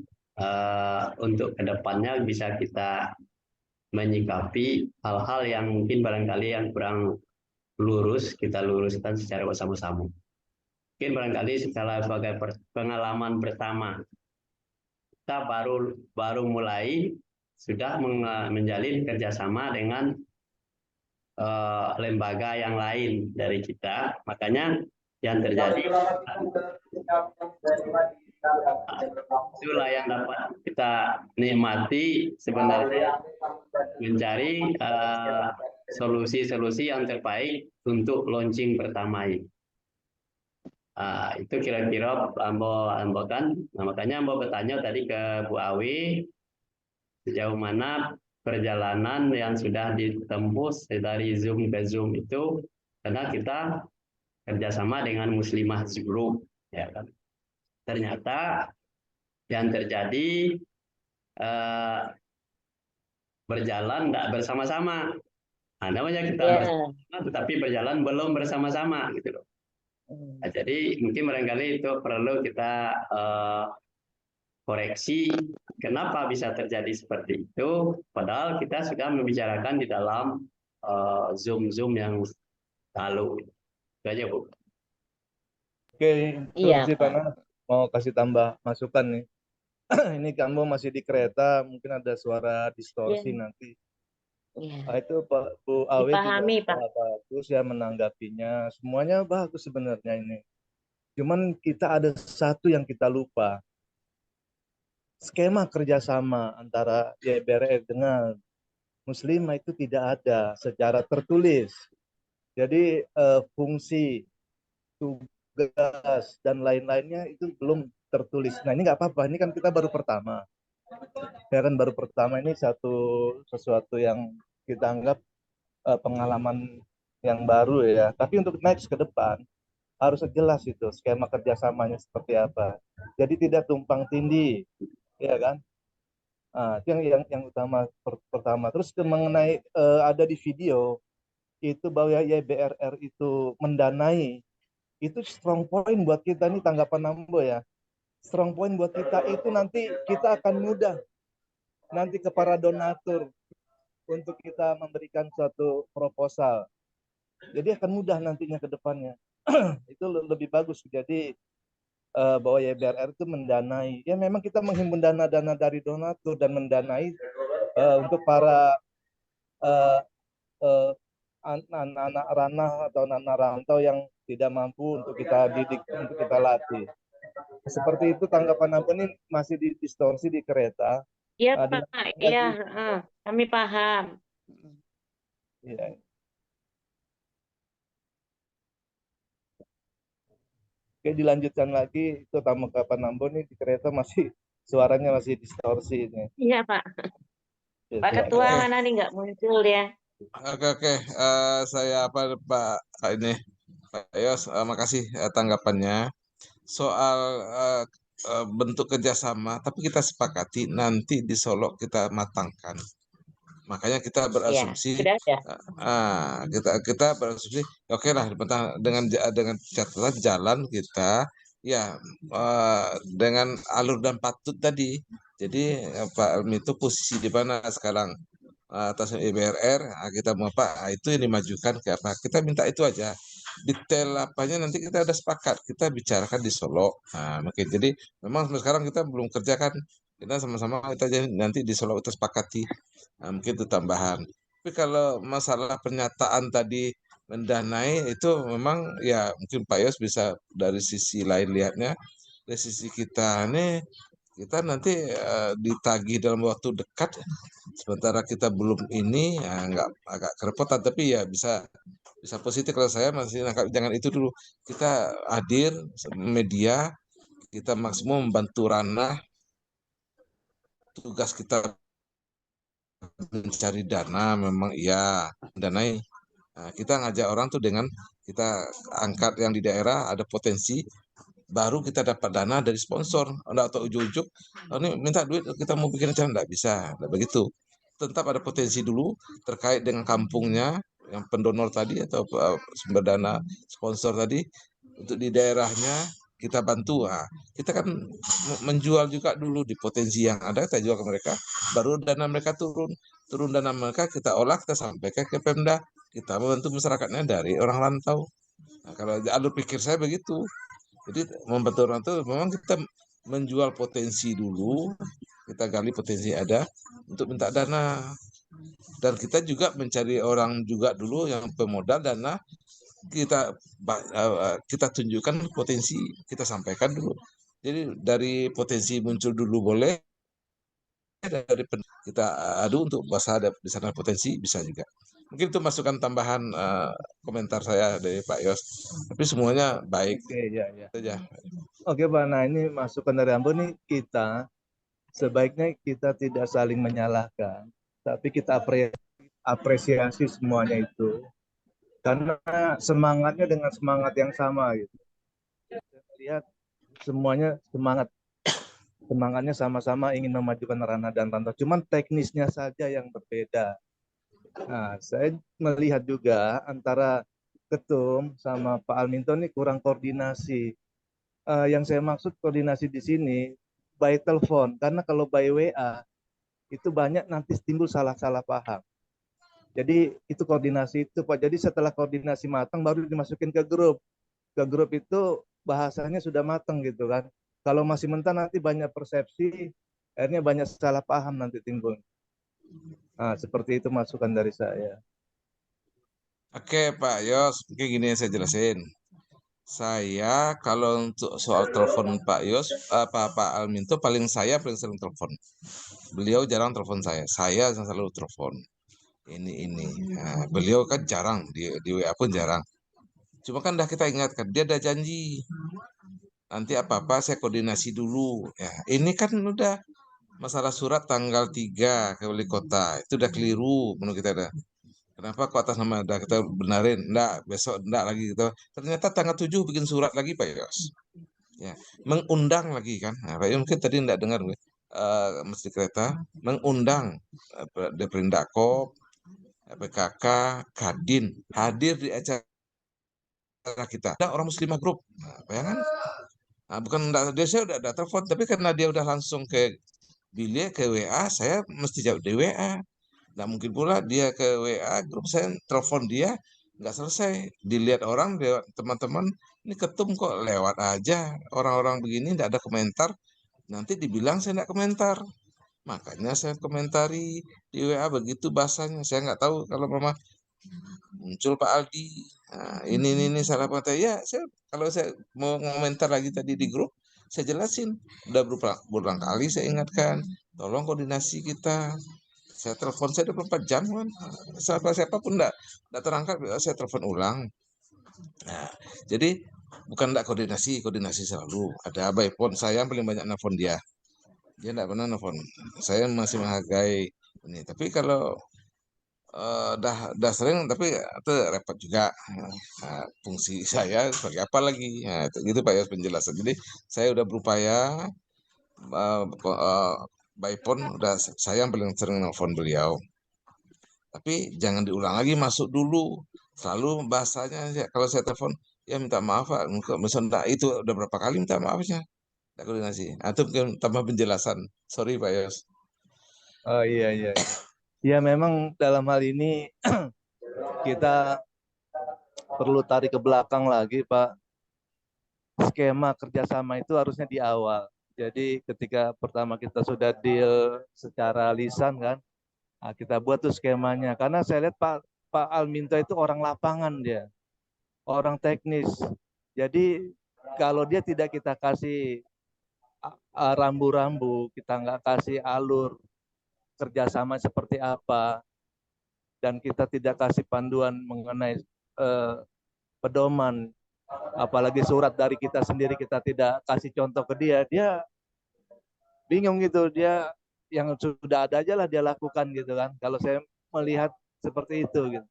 untuk kedepannya bisa kita menyikapi hal-hal yang mungkin barangkali yang kurang lurus, kita luruskan secara bersama-sama. Mungkin barangkali sebagai pengalaman bersama, kita baru mulai sudah menjalin kerjasama dengan lembaga yang lain dari kita. Makanya yang terjadi itulah yang dapat kita nikmati sebenarnya, mencari solusi-solusi yang terbaik untuk launching pertama ini. Itu kira-kira Ambo kan. Nah, makanya Ambo bertanya tadi ke Bu Awi, sejauh mana perjalanan yang sudah ditembus dari Zoom ke Zoom itu, karena kita kerjasama dengan Muslimah Group, ya kan. Ternyata yang terjadi berjalan tidak bersama-sama. Namanya kita bersama, tetapi berjalan belum bersama-sama, gitu loh. Nah, jadi mungkin barangkali itu perlu kita koreksi kenapa bisa terjadi seperti itu, padahal kita sudah membicarakan di dalam Zoom yang lalu. Itu aja, Bu. Oke, Iya, terus Pak, mau kasih tambah masukan nih. Ini kamu masih di kereta, mungkin ada suara distorsi nanti. Itu Pak Bu Awi dipahami, juga Pak. bagus ya menanggapinya. Semuanya bagus sebenarnya ini. Cuman kita ada satu yang kita lupa. Skema kerjasama antara YBRR dengan Muslimah itu tidak ada secara tertulis. Jadi fungsi, tugas, dan lain-lainnya itu belum tertulis. Nah ini nggak apa-apa, ini kan kita baru pertama. Ya kan baru pertama, ini sesuatu yang kita anggap pengalaman yang baru ya. Tapi untuk next ke depan, harus jelas itu skema kerjasamanya seperti apa. Jadi tidak tumpang tindih, ya kan? Itu yang utama pertama. Terus mengenai ada di video itu bahwa YBRR itu mendanai, itu strong point buat kita nih, tanggapan Ambo ya. Strong point buat kita itu nanti kita akan mudah nanti ke para donatur untuk kita memberikan suatu proposal. Jadi akan mudah nantinya ke depannya. Itu lebih bagus. Jadi bahwa YBRR itu mendanai. Ya memang kita menghimpun dana-dana dari donatur dan mendanai untuk para anak-anak ranah atau anak rantau yang tidak mampu untuk kita didik, untuk kita latih. Seperti itu tanggapan aku. Ini masih distorsi di kereta. Iya, Pak. Iya, kami paham. Ya. Oke, dilanjutkan lagi. Itu tanggapan Ambo nih di kereta masih suaranya masih distorsi ini. Iya, Pak. Pak Ketua mana nih nggak muncul ya? Oke. Saya Pak ini Pak Yos, makasih tanggapannya. Soal bentuk kerjasama, tapi kita sepakati nanti di Solo kita matangkan. Makanya kita berasumsi, sudah ada. kita berasumsi, oke lah, dengan catatan jalan kita, ya dengan alur dan patut tadi. Jadi Pak Elmi itu posisi di mana sekarang atas YBRR, kita mau apa? Itu yang dimajukan ke apa? Kita minta itu aja. Detail apanya nanti kita ada sepakat, kita bicarakan di Solo. Mungkin jadi memang sekarang kita belum kerjakan. Kita sama-sama kita nanti di Solo kita sepakati. Mungkin itu tambahan. Tapi kalau masalah pernyataan tadi mendanai itu memang ya mungkin Pak Yos bisa dari sisi lain lihatnya. Dari sisi kita ini kita nanti ditagih dalam waktu dekat, sementara kita belum ini ya, agak kerepotan, tapi ya bisa positif. Kalau saya masih nangkap jangan itu dulu, kita hadir media, kita maksimum membantu ranah, tugas kita mencari dana, memang iya danai. Kita ngajak orang tuh dengan kita angkat yang di daerah ada potensi, baru kita dapat dana dari sponsor. Enggak atau ujuk-ujuk, ini minta duit kita mau bikin acara, enggak bisa, enggak begitu. Tetap ada potensi dulu terkait dengan kampungnya, yang pendonor tadi atau sumber dana sponsor tadi, untuk di daerahnya kita bantu. Kita kan menjual juga dulu di potensi yang ada, kita jual ke mereka, baru dana mereka turun dana mereka kita olah, kita sampaikan ke Pemda, kita membantu masyarakatnya dari orang rantau. Kalau alur pikir saya begitu. Jadi membantu orang itu memang kita menjual potensi dulu, kita gali potensi ada untuk minta dana. Dan kita juga mencari orang juga dulu yang pemodal dana, kita tunjukkan potensi, kita sampaikan dulu. Jadi dari potensi muncul dulu boleh, dari kita adu untuk bahasa ada di sana potensi bisa juga. Mungkin itu masukan tambahan komentar saya dari Pak Yos. Tapi semuanya baik. Oke, ya. Saja. Oke Pak, nah ini masukan dari Ambo nih, kita sebaiknya kita tidak saling menyalahkan, tapi kita apresiasi semuanya itu, karena semangatnya dengan semangat yang sama gitu. Lihat semuanya semangatnya sama-sama ingin memajukan Rana dan Rantau, cuman teknisnya saja yang berbeda. Nah, saya melihat juga antara Ketum sama Pak Alminto ini kurang koordinasi. Yang saya maksud koordinasi di sini by telepon, karena kalau by WA itu banyak nanti timbul salah-salah paham. Jadi itu koordinasi itu Pak. Jadi setelah koordinasi matang baru dimasukin ke grup. Ke grup itu bahasanya sudah matang gitu kan. Kalau masih mentah nanti banyak persepsi, akhirnya banyak salah paham nanti timbul. Nah, seperti itu masukan dari saya. Oke Pak Yos, mungkin gini yang saya jelasin. Saya kalau untuk soal telepon Pak Yos, Pak Alminto paling sering telepon. Beliau jarang telepon saya yang selalu telepon. Ini. Nah, beliau kan jarang di WA pun jarang. Cuma kan dah kita ingatkan, dia ada janji. Nanti apa-apa saya koordinasi dulu. Ya, ini kan udah masalah surat tanggal 3 ke wali kota. Itu udah keliru menurut kita dah. Kenapa kok atas nama dah kita benarin? Enggak, besok enggak lagi gitu. Ternyata tanggal 7 bikin surat lagi Pak Yos. Ya, mengundang lagi kan. Nah, Pak Yos mungkin tadi enggak dengar Mesti Kereta mengundang Deprindakop, PKK, Kadin hadir di acara kita. Ada orang Muslimah Group. Nah, bayangan. Nah, bukan saya udah ada telepon, tapi karena dia udah langsung ke bilik ke WA, saya mesti jawab di WA. Nah mungkin pula dia ke WA grup saya telepon dia nggak selesai, dilihat orang lewat teman-teman, ini Ketum kok lewat aja orang-orang begini nggak ada komentar, nanti dibilang saya nggak komentar, makanya saya komentari di WA begitu bahasanya. Saya nggak tahu kalau mama muncul Pak Aldi, nah, ini salah kata ya. Kalau saya mau komentar lagi tadi di grup, saya jelasin udah berulang kali saya ingatkan, tolong koordinasi kita. Saya telepon saya 24 jam kan. Siapapun enggak terangkat, saya telepon ulang. Nah, jadi bukan enggak koordinasi selalu. Ada by phone, saya yang paling banyak nelfon dia. Dia enggak pernah nelfon. Saya masih menghargai ini. Tapi kalau dah sering, tapi itu repot juga. Nah, fungsi saya sebagai apa lagi? Nah, gitu Pak ya penjelasan. Jadi saya udah berupaya by phone, udah saya yang paling sering nelfon beliau. Tapi jangan diulang lagi, masuk dulu. Selalu bahasanya kalau saya telepon, ya minta maaf Pak. Misalnya itu udah berapa kali minta maafnya. Tidak koordinasi. Itu mungkin tambah penjelasan. Sorry Pak Yos. Oh iya. Ya memang dalam hal ini kita perlu tarik ke belakang lagi Pak. Skema kerjasama itu harusnya di awal. Jadi ketika pertama kita sudah deal secara lisan kan, nah kita buat tuh skemanya. Karena saya lihat Pak Alminto itu orang lapangan dia, orang teknis. Jadi kalau dia tidak kita kasih rambu-rambu, kita nggak kasih alur kerjasama seperti apa, dan kita tidak kasih panduan mengenai pedoman, apalagi surat dari kita sendiri kita tidak kasih contoh ke dia, dia bingung gitu, dia yang sudah ada aja lah dia lakukan gitu kan. Kalau saya melihat seperti itu gitu.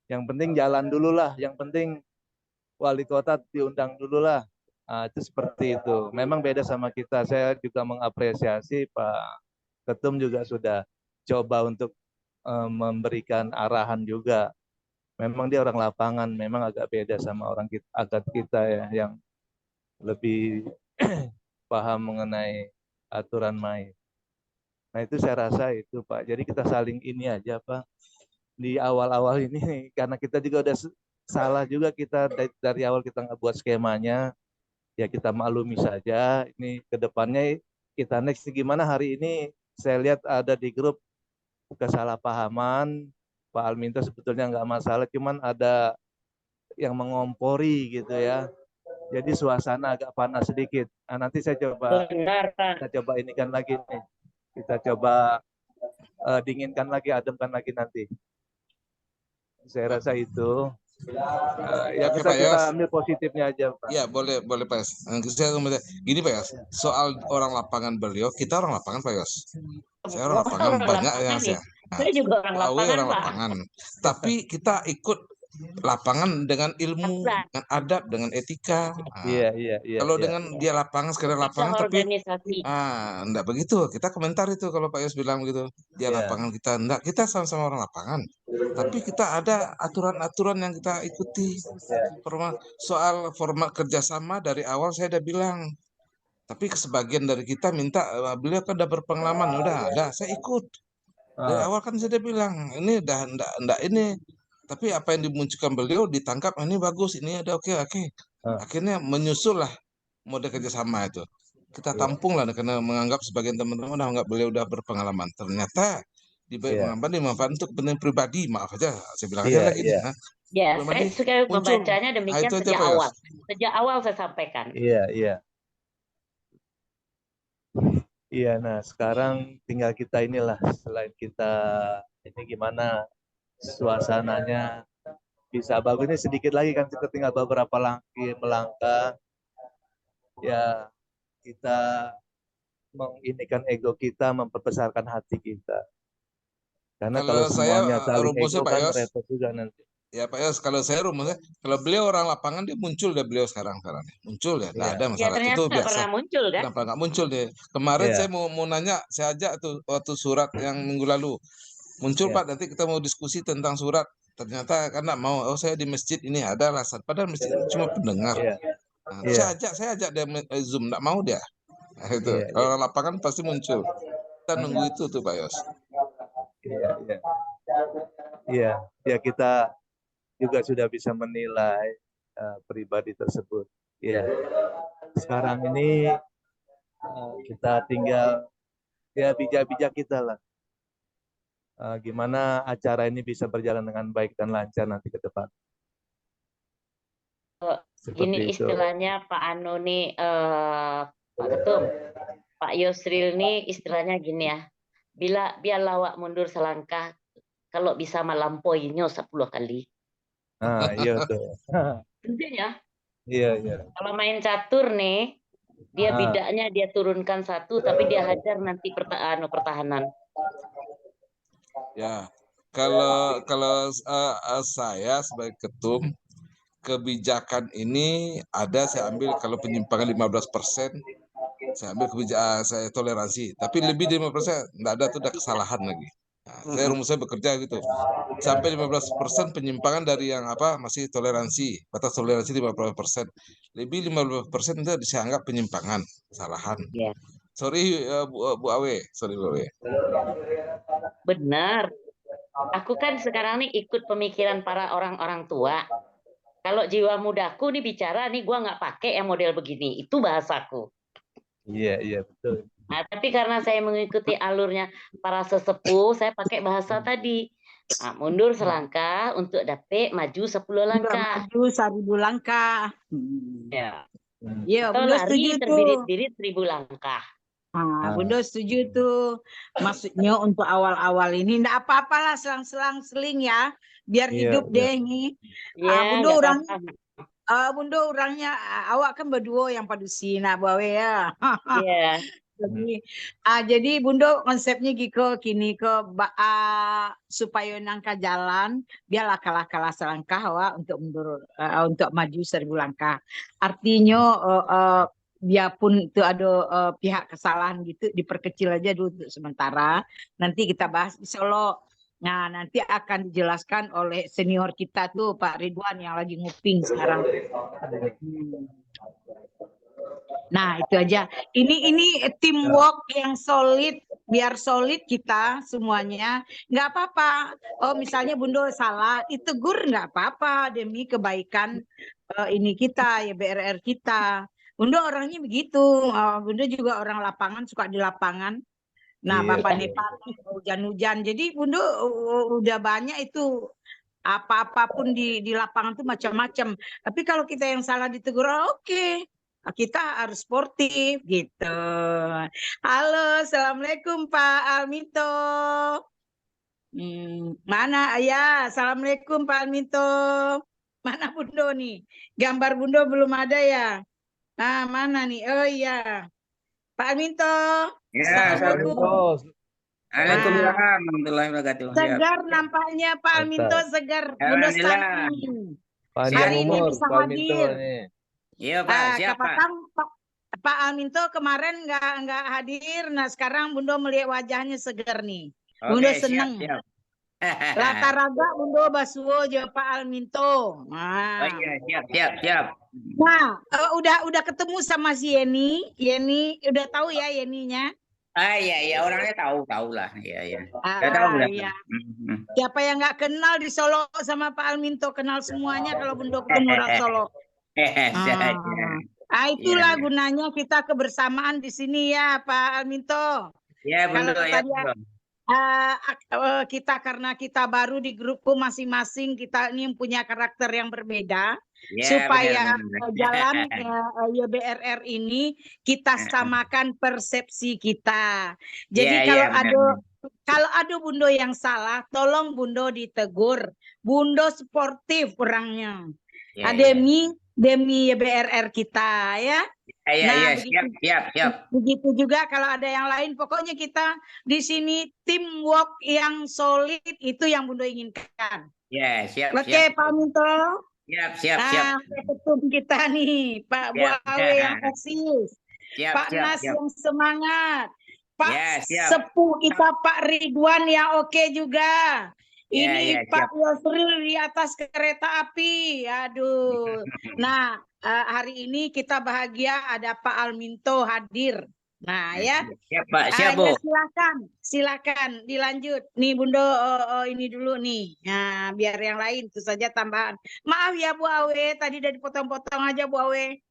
Yang penting jalan dulu lah, yang penting wali kota diundang dulu lah. Nah, itu seperti itu. Memang beda sama kita. Saya juga mengapresiasi Pak Ketum juga sudah coba untuk memberikan arahan juga. Memang dia orang lapangan, memang agak beda sama orang kita ya, yang lebih paham mengenai aturan main. Nah itu saya rasa itu Pak. Jadi kita saling ini aja Pak. Di awal-awal ini karena kita juga udah salah juga, kita dari awal kita nggak buat skemanya, ya kita maklumi saja. Ini kedepannya kita next gimana hari ini saya lihat ada di grup kesalahpahaman. Pak Alminto sebetulnya nggak masalah, cuman ada yang mengompori gitu ya. Jadi suasana agak panas sedikit. Nah, nanti saya coba Benar, Pak. kita coba inikan lagi nih. Kita coba dinginkan lagi, ademkan lagi nanti. Saya rasa itu. Ya Oke, kita Pak Yos. ambil positifnya aja, Pak. Ya, boleh Pak Yos. Gini Pak Yos, soal orang lapangan beliau, kita orang lapangan Pak Yos. Saya orang lapangan Orang banyak lapangan yang nih. saya. Saya juga orang Pak Awe lapangan, orang Pak. lapangan. Tapi kita ikut lapangan dengan ilmu, Aturan. dengan adab, dengan etika. Iya. Kalau dengan dia lapangan, sekedar Bisa lapangan, tapi organisasi. enggak begitu. Kita komentar itu kalau Pak Yos bilang gitu. Dia Iya. lapangan, kita enggak. Kita sama-sama orang lapangan. Tapi kita ada aturan-aturan yang kita ikuti. Soal format kerjasama dari awal saya udah bilang. Tapi sebagian dari kita minta, beliau kan udah berpengalaman, udah saya ikut. Dari awal kan saya udah bilang, ini udah enggak ini. Tapi apa yang dimunculkan beliau ditangkap, ini bagus, ini ada oke. Akhirnya menyusul lah mode kerjasama itu. Kita tampung lah karena menganggap sebagian teman-teman menganggap beliau udah berpengalaman. Ternyata dimanfaatkan untuk kepentingan pribadi, maaf aja saya bilang aja lagi nih. Ya, Belum saya lagi suka muncul. membacanya demikian Itu aja, sejak Pak Yos. awal. Sejak awal saya sampaikan. Iya. Iya, nah sekarang tinggal kita inilah, selain kita ini gimana suasananya bisa bagus, ini sedikit lagi kan kita tinggal beberapa melangkah. Ya, kita menginikan ego kita, memperbesarkan hati kita. Karena kalau semuanya saling rumusnya ego Pak kan Yos, repot juga nanti. ya Pak Yos, kalau saya rumusnya, kalau beliau orang lapangan dia muncul deh beliau sekarang muncul ya, nggak ada Ya masalah. ternyata Itu nggak biasa. pernah muncul kan? Kenapa nggak muncul deh? Kemarin Iya. saya mau nanya, saya ajak tuh waktu surat yang minggu lalu muncul Iya. Pak, nanti kita mau diskusi tentang surat. Ternyata karena mau, saya di masjid ini ada alasan. Padahal masjid itu cuma pendengar. Iya. Nah, Iya. saya ajak dia Zoom, nggak mau dia. Nah, itu. Iya. Kalau orang lapangan pasti muncul. Kita nunggu itu tuh Pak Yos. Iya. Ya kita juga sudah bisa menilai pribadi tersebut. Ya, sekarang ini kita tinggal ya bijak-bijak kita lah. Gimana acara ini bisa berjalan dengan baik dan lancar nanti ke depan. Gini istilahnya Pak Anu nih, Pak Ketum, Pak Yusril nih istilahnya gini ya. Biar lawak mundur selangkah, kalau bisa melampauinya 10 kali. Iya tuh. Intinya. Iya. Kalau main catur nih, dia bidaknya dia turunkan 1, tapi dia hajar nanti pertahanan. Ya, kalau saya sebagai ketum, kebijakan ini ada saya ambil kalau penyimpangan 15%, saya ambil kebijakan, saya toleransi. Tapi lebih dari 15%, enggak ada tuh, udah kesalahan lagi. Nah, saya bekerja gitu. Sampai 15% penyimpangan dari yang masih toleransi, batas toleransi 15%. Lebih 15% itu saya anggap penyimpangan, kesalahan. Yeah. Sorry Bu Awe, sorry Bu Awe. Benar. Aku kan sekarang nih ikut pemikiran para orang-orang tua. Kalau jiwa mudaku nih bicara nih, gua nggak pakai yang model begini. Itu bahasaku. Iya betul. Nah, tapi karena saya mengikuti alurnya para sesepuh, saya pakai bahasa tadi. Nah, mundur selangkah untuk dapat maju 10 langkah. Maju 1000 langkah. Ya. Iya, Atau Bunda lari setuju tuh. terbirit-birit 1000 langkah. Bunda setuju tuh. Maksudnya untuk awal-awal ini enggak apa-apalah selang-seling ya. Biar hidup deh ini. Bunda orangnya awak kan berdua yang padusi nak bawe ya. Iya. Jadi Bunda konsepnya gitu kini supaya nangka jalan biarlah kalah selangkah untuk mundur untuk maju 1000 langkah. Artinya biarpun itu ada pihak kesalahan gitu diperkecil aja dulu untuk sementara. Nanti kita bahas di Solo. Nah, nanti akan dijelaskan oleh senior kita tuh Pak Ridwan yang lagi nguping sekarang. Nah, itu aja. Ini teamwork yang solid, biar solid kita semuanya. Nggak apa-apa. Oh, misalnya Bunda salah, ditegur nggak apa-apa demi kebaikan ini kita, ya BRR kita. Bunda orangnya begitu. Bunda juga orang lapangan, suka di lapangan. Nah, Iya. Bapak Nepati hujan-hujan. Jadi Bunda udah banyak itu apa-apapun di lapangan tuh macam-macam. Tapi kalau kita yang salah ditegur, oke. Kita harus sportif gitu. Halo, Assalamualaikum Pak Almito. Mana ya? Assalamualaikum Pak Almito. Mana Bundo nih? Gambar Bundo belum ada ya? Nah, mana nih? Oh iya. Pak Alminto. Ya, Assalamualaikum. Waalaikumsalam warahmatullahi wabarakatuh. Siap. Segar nampaknya Pak Alminto, Mantap. segar. Bundo Alhamdulillah. stunting. Panjang Hari ini umur bisa Pak Alminto hadir. nih. Iya, Pak. Siap, Pak. Kapakang Pak Alminto kemarin nggak hadir. Nah sekarang Bundo melihat wajahnya segar nih. Bundo Oke, seneng. siap. Lataraga Bundo Basuo jeung Pak Alminto. Nah. Oh iya, siap. Nah, udah ketemu sama si Yeni. Yeni udah tahu ya Yeninya. Iya, orangnya tahu lah. Iya. Ah, Tahu udah. iya. Siapa yang nggak kenal di Solo sama Pak Alminto, kenal semuanya kalau Bundo ketemu orang Solo. Itulah gunanya kita kebersamaan di sini ya Pak Alminto. Ya, Kalau Bundo, tadi kita karena kita baru di grupku masing-masing, kita ini punya karakter yang berbeda. Ya, Supaya benar. jalan YBRR ini kita samakan persepsi kita. Jadi kalau ada Bundo yang salah, tolong Bundo ditegur. Bundo sportif orangnya. Demi YBRR kita ya. Iya, siap. Begitu juga kalau ada yang lain, pokoknya kita di sini teamwork yang solid itu yang Bundo inginkan. Ya, siap. Oke, Pak Minto. Siap. Ketum kita nih, Pak Bu Awe yang eksis, Pak Nas yang semangat, Pak Sepuh kita Pak Ridwan yang oke juga. Ini Pak Yusril di atas kereta api. Aduh. Nah, hari ini kita bahagia ada Pak Alminto hadir. Nah, ya. Siap, Pak. Siap, Bu. Silakan dilanjut. Nih, Bundo ini dulu nih. Nah, biar yang lain itu saja tambahan. Maaf ya Bu Awe, tadi udah dipotong-potong aja Bu Awe.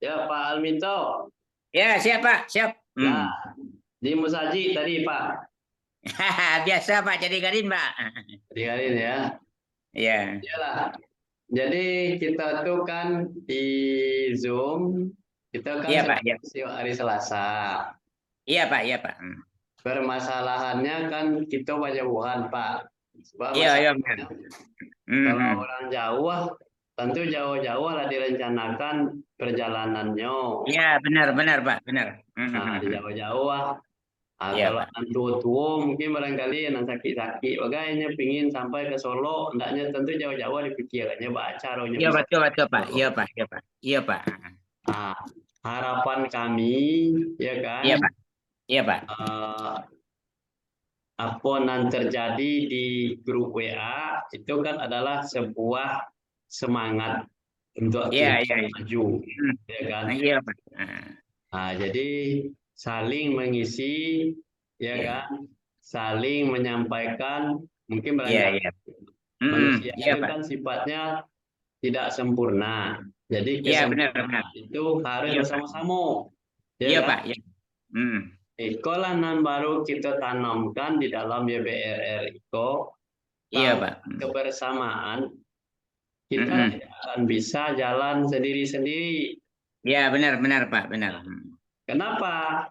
Ya Pak Alminto. Ya, siap Pak, siap. Nah, di Musaji tadi Pak. Biasa Pak, jadi garin Pak. Jadi garin ya. Iya. Iyalah. Jadi kita tuh kan di Zoom, kita kan hari Selasa. Iya Pak. Permasalahannya kan kita jauhan Pak. Iya. Kalau orang Jawa, tentu jauh-jauh lah direncanakan perjalanannya. Iya, benar Pak, benar. Nah, di jauh-jauh kalau tua mungkin barangkali yang sakit-sakit, makanya pingin sampai ke Solo, hendaknya tentu jauh-jauh dipikirkannya baca. Iya betul Pak. Iya Pak. Nah, harapan kami, ya kan? Iya Pak. Apa yang terjadi di grup WA itu kan adalah sebuah semangat untuk kita maju, ya kan? Iya Pak. Nah, jadi saling mengisi, ya kan? Saling menyampaikan, mungkin barangkali manusia itu kan sifatnya tidak sempurna. Jadi kesempurnaan itu harus bersama-sama. Iya Pak. Ekolanan baru kita tanamkan di dalam YBRR itu. Iya Pak. Kebersamaan kita tidak akan bisa jalan sendiri-sendiri. Ya benar Pak, benar. Kenapa?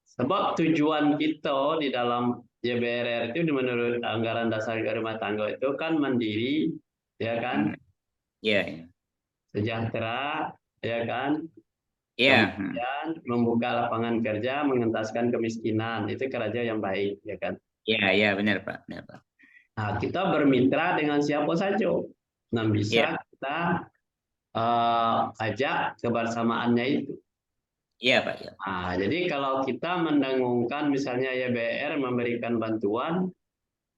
Sebab tujuan kita di dalam YBRR itu menurut anggaran dasar rumah tangga itu kan mandiri, ya kan? Iya. Sejahtera, ya kan? Iya. Kemudian membuka lapangan kerja, mengentaskan kemiskinan, itu kerja yang baik, ya kan? Iya benar Pak. Nah, kita bermitra dengan siapa saja. Nah, bisa kita ajak kebersamaannya itu. Iya Pak. Nah, jadi kalau kita mendengungkan misalnya YBR memberikan bantuan,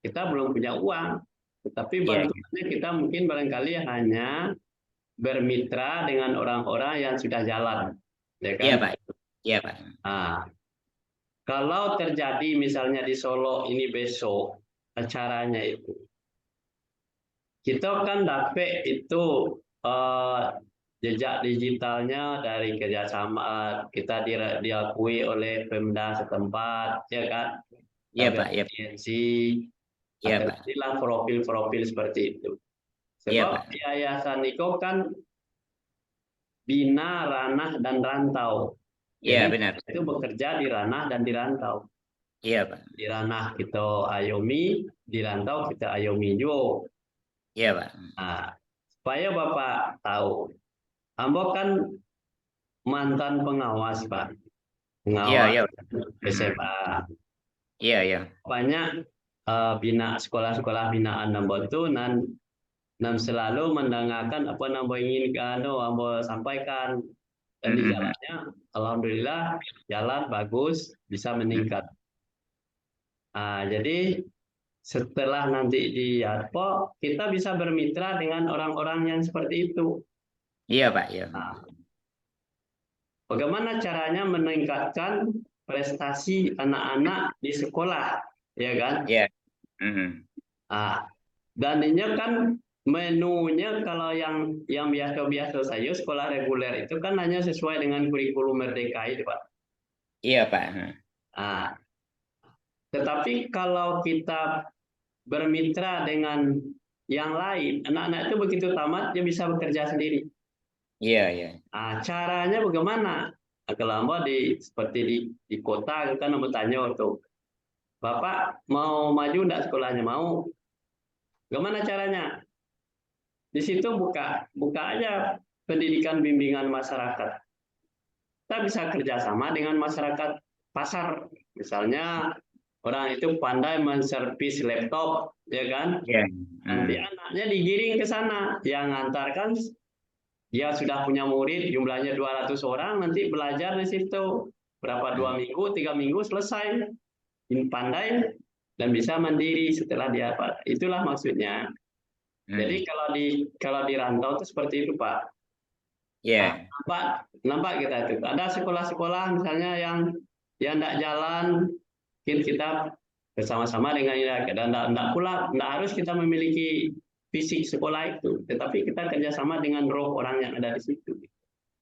kita belum punya uang. Tetapi bantuannya kita mungkin barangkali hanya bermitra dengan orang-orang yang sudah jalan. Ya kan? Iya Pak. Nah, Kalau terjadi misalnya di Solo ini besok acaranya itu, kita kan dapat itu jejak digitalnya dari kerjasama kita diakui oleh Pemda setempat, ya kan? Iya, Dari Pak. Iya, agensi, iya, atau Pak. inilah profil-profil seperti itu. Iya, Sebab Pak. yayasan itu kan bina, ranah, dan rantau. Iya, Jadi benar. itu bekerja di ranah dan di rantau. Iya, Pak. Di ranah kita ayomi, di rantau kita ayomi juga. Iya, Pak. Nah, supaya Bapak tahu, Ambo kan mantan pengawas, Pak. Iya, Pengawas iya. SMA. Iya, iya. Banyak bina sekolah-sekolah binaan Ambo itu dan selalu mendengarkan apa yang Ambo inginkan, Ambo sampaikan. Dan di jalannya, alhamdulillah, jalan bagus, bisa meningkat. Nah, jadi setelah nanti di Yarpo, kita bisa bermitra dengan orang-orang yang seperti itu. Iya, Pak. Iya. Nah, bagaimana caranya meningkatkan prestasi anak-anak di sekolah, ya kan? Iya. Nah, dan ini kan menunya kalau yang biasa-biasa saja sekolah reguler itu kan hanya sesuai dengan kurikulum Merdeka itu, Pak. Iya, Pak. Nah, tetapi kalau kita bermitra dengan yang lain, anak-anak itu begitu tamat dia bisa bekerja sendiri. Iya, iya. Nah, caranya bagaimana? Nah, kalau seperti di kota kan bertanya tuh, Bapak mau maju enggak sekolahnya? Mau. Bagaimana caranya? Di situ buka aja pendidikan bimbingan masyarakat. Kita bisa kerjasama dengan masyarakat pasar. Misalnya orang itu pandai menservis laptop, ya kan? Iya. Nanti anaknya digiring ke sana, yang ngantarkan dia sudah punya murid jumlahnya 200 orang, nanti belajar di situ berapa 2 minggu, 3 minggu selesai, pandai dan bisa mandiri setelah dia apa. Itulah maksudnya. Jadi kalau di rantau itu seperti itu, Pak. Iya. Nampak kita itu. Ada sekolah-sekolah misalnya yang tidak jalan, mungkin kita bersama-sama dengan dan tidak harus kita memiliki fisik sekolah itu, tetapi kita kerjasama dengan roh orang yang ada di situ.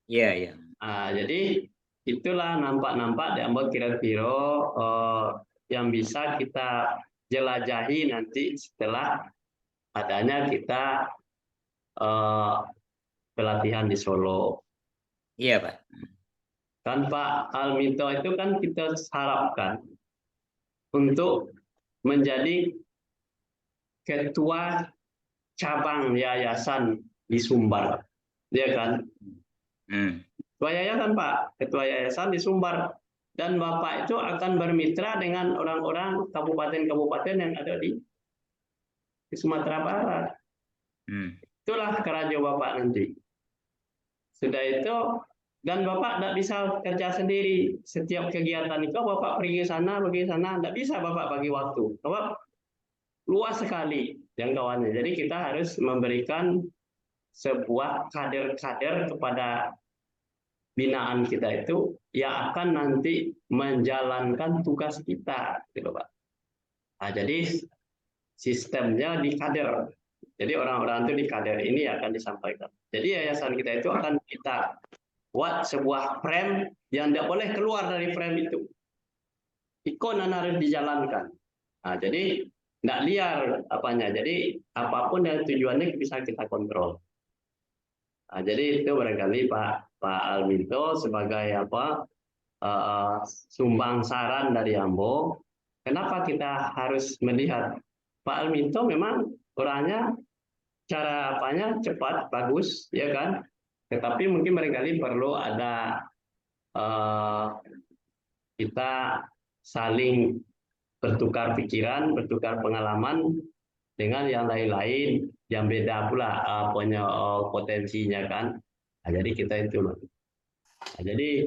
Iya, iya. Nah, jadi itulah nampak-nampak diambil kira-kira yang bisa kita jelajahi nanti setelah adanya kita pelatihan di Solo. Iya, Pak. Kan Pak Alminto itu kan kita harapkan untuk menjadi ketua cabang yayasan di Sumbar, ya kan? Ketua yayasan, Pak, ketua yayasan di Sumbar, dan Bapak itu akan bermitra dengan orang-orang kabupaten-kabupaten yang ada di Sumatera Barat. Itulah kerja Bapak nanti. Sudah itu, dan Bapak tidak bisa kerja sendiri. Setiap kegiatan itu Bapak pergi ke sana, tidak bisa Bapak bagi waktu. Bapak luas sekali jangkauannya. Jadi kita harus memberikan sebuah kader-kader kepada binaan kita itu yang akan nanti menjalankan tugas kita, gitu Pak. Nah, jadi sistemnya di kader. Jadi orang-orang itu di kader ini akan disampaikan. Jadi yayasan kita itu akan kita buat sebuah frame yang tidak boleh keluar dari frame itu. Ikon harus dijalankan. Nah, jadi tidak liar apanya. Jadi apapun yang tujuannya bisa kita kontrol. Nah, jadi itu barangkali Pak Alminto sebagai sumbang saran dari Ambo. Kenapa kita harus melihat Pak Alminto memang orangnya cara apanya cepat, bagus, ya kan? Tetapi mungkin barangkali perlu ada kita saling bertukar pikiran, bertukar pengalaman dengan yang lain-lain yang beda pula punya potensinya kan. Nah, jadi kita itu. Nah, jadi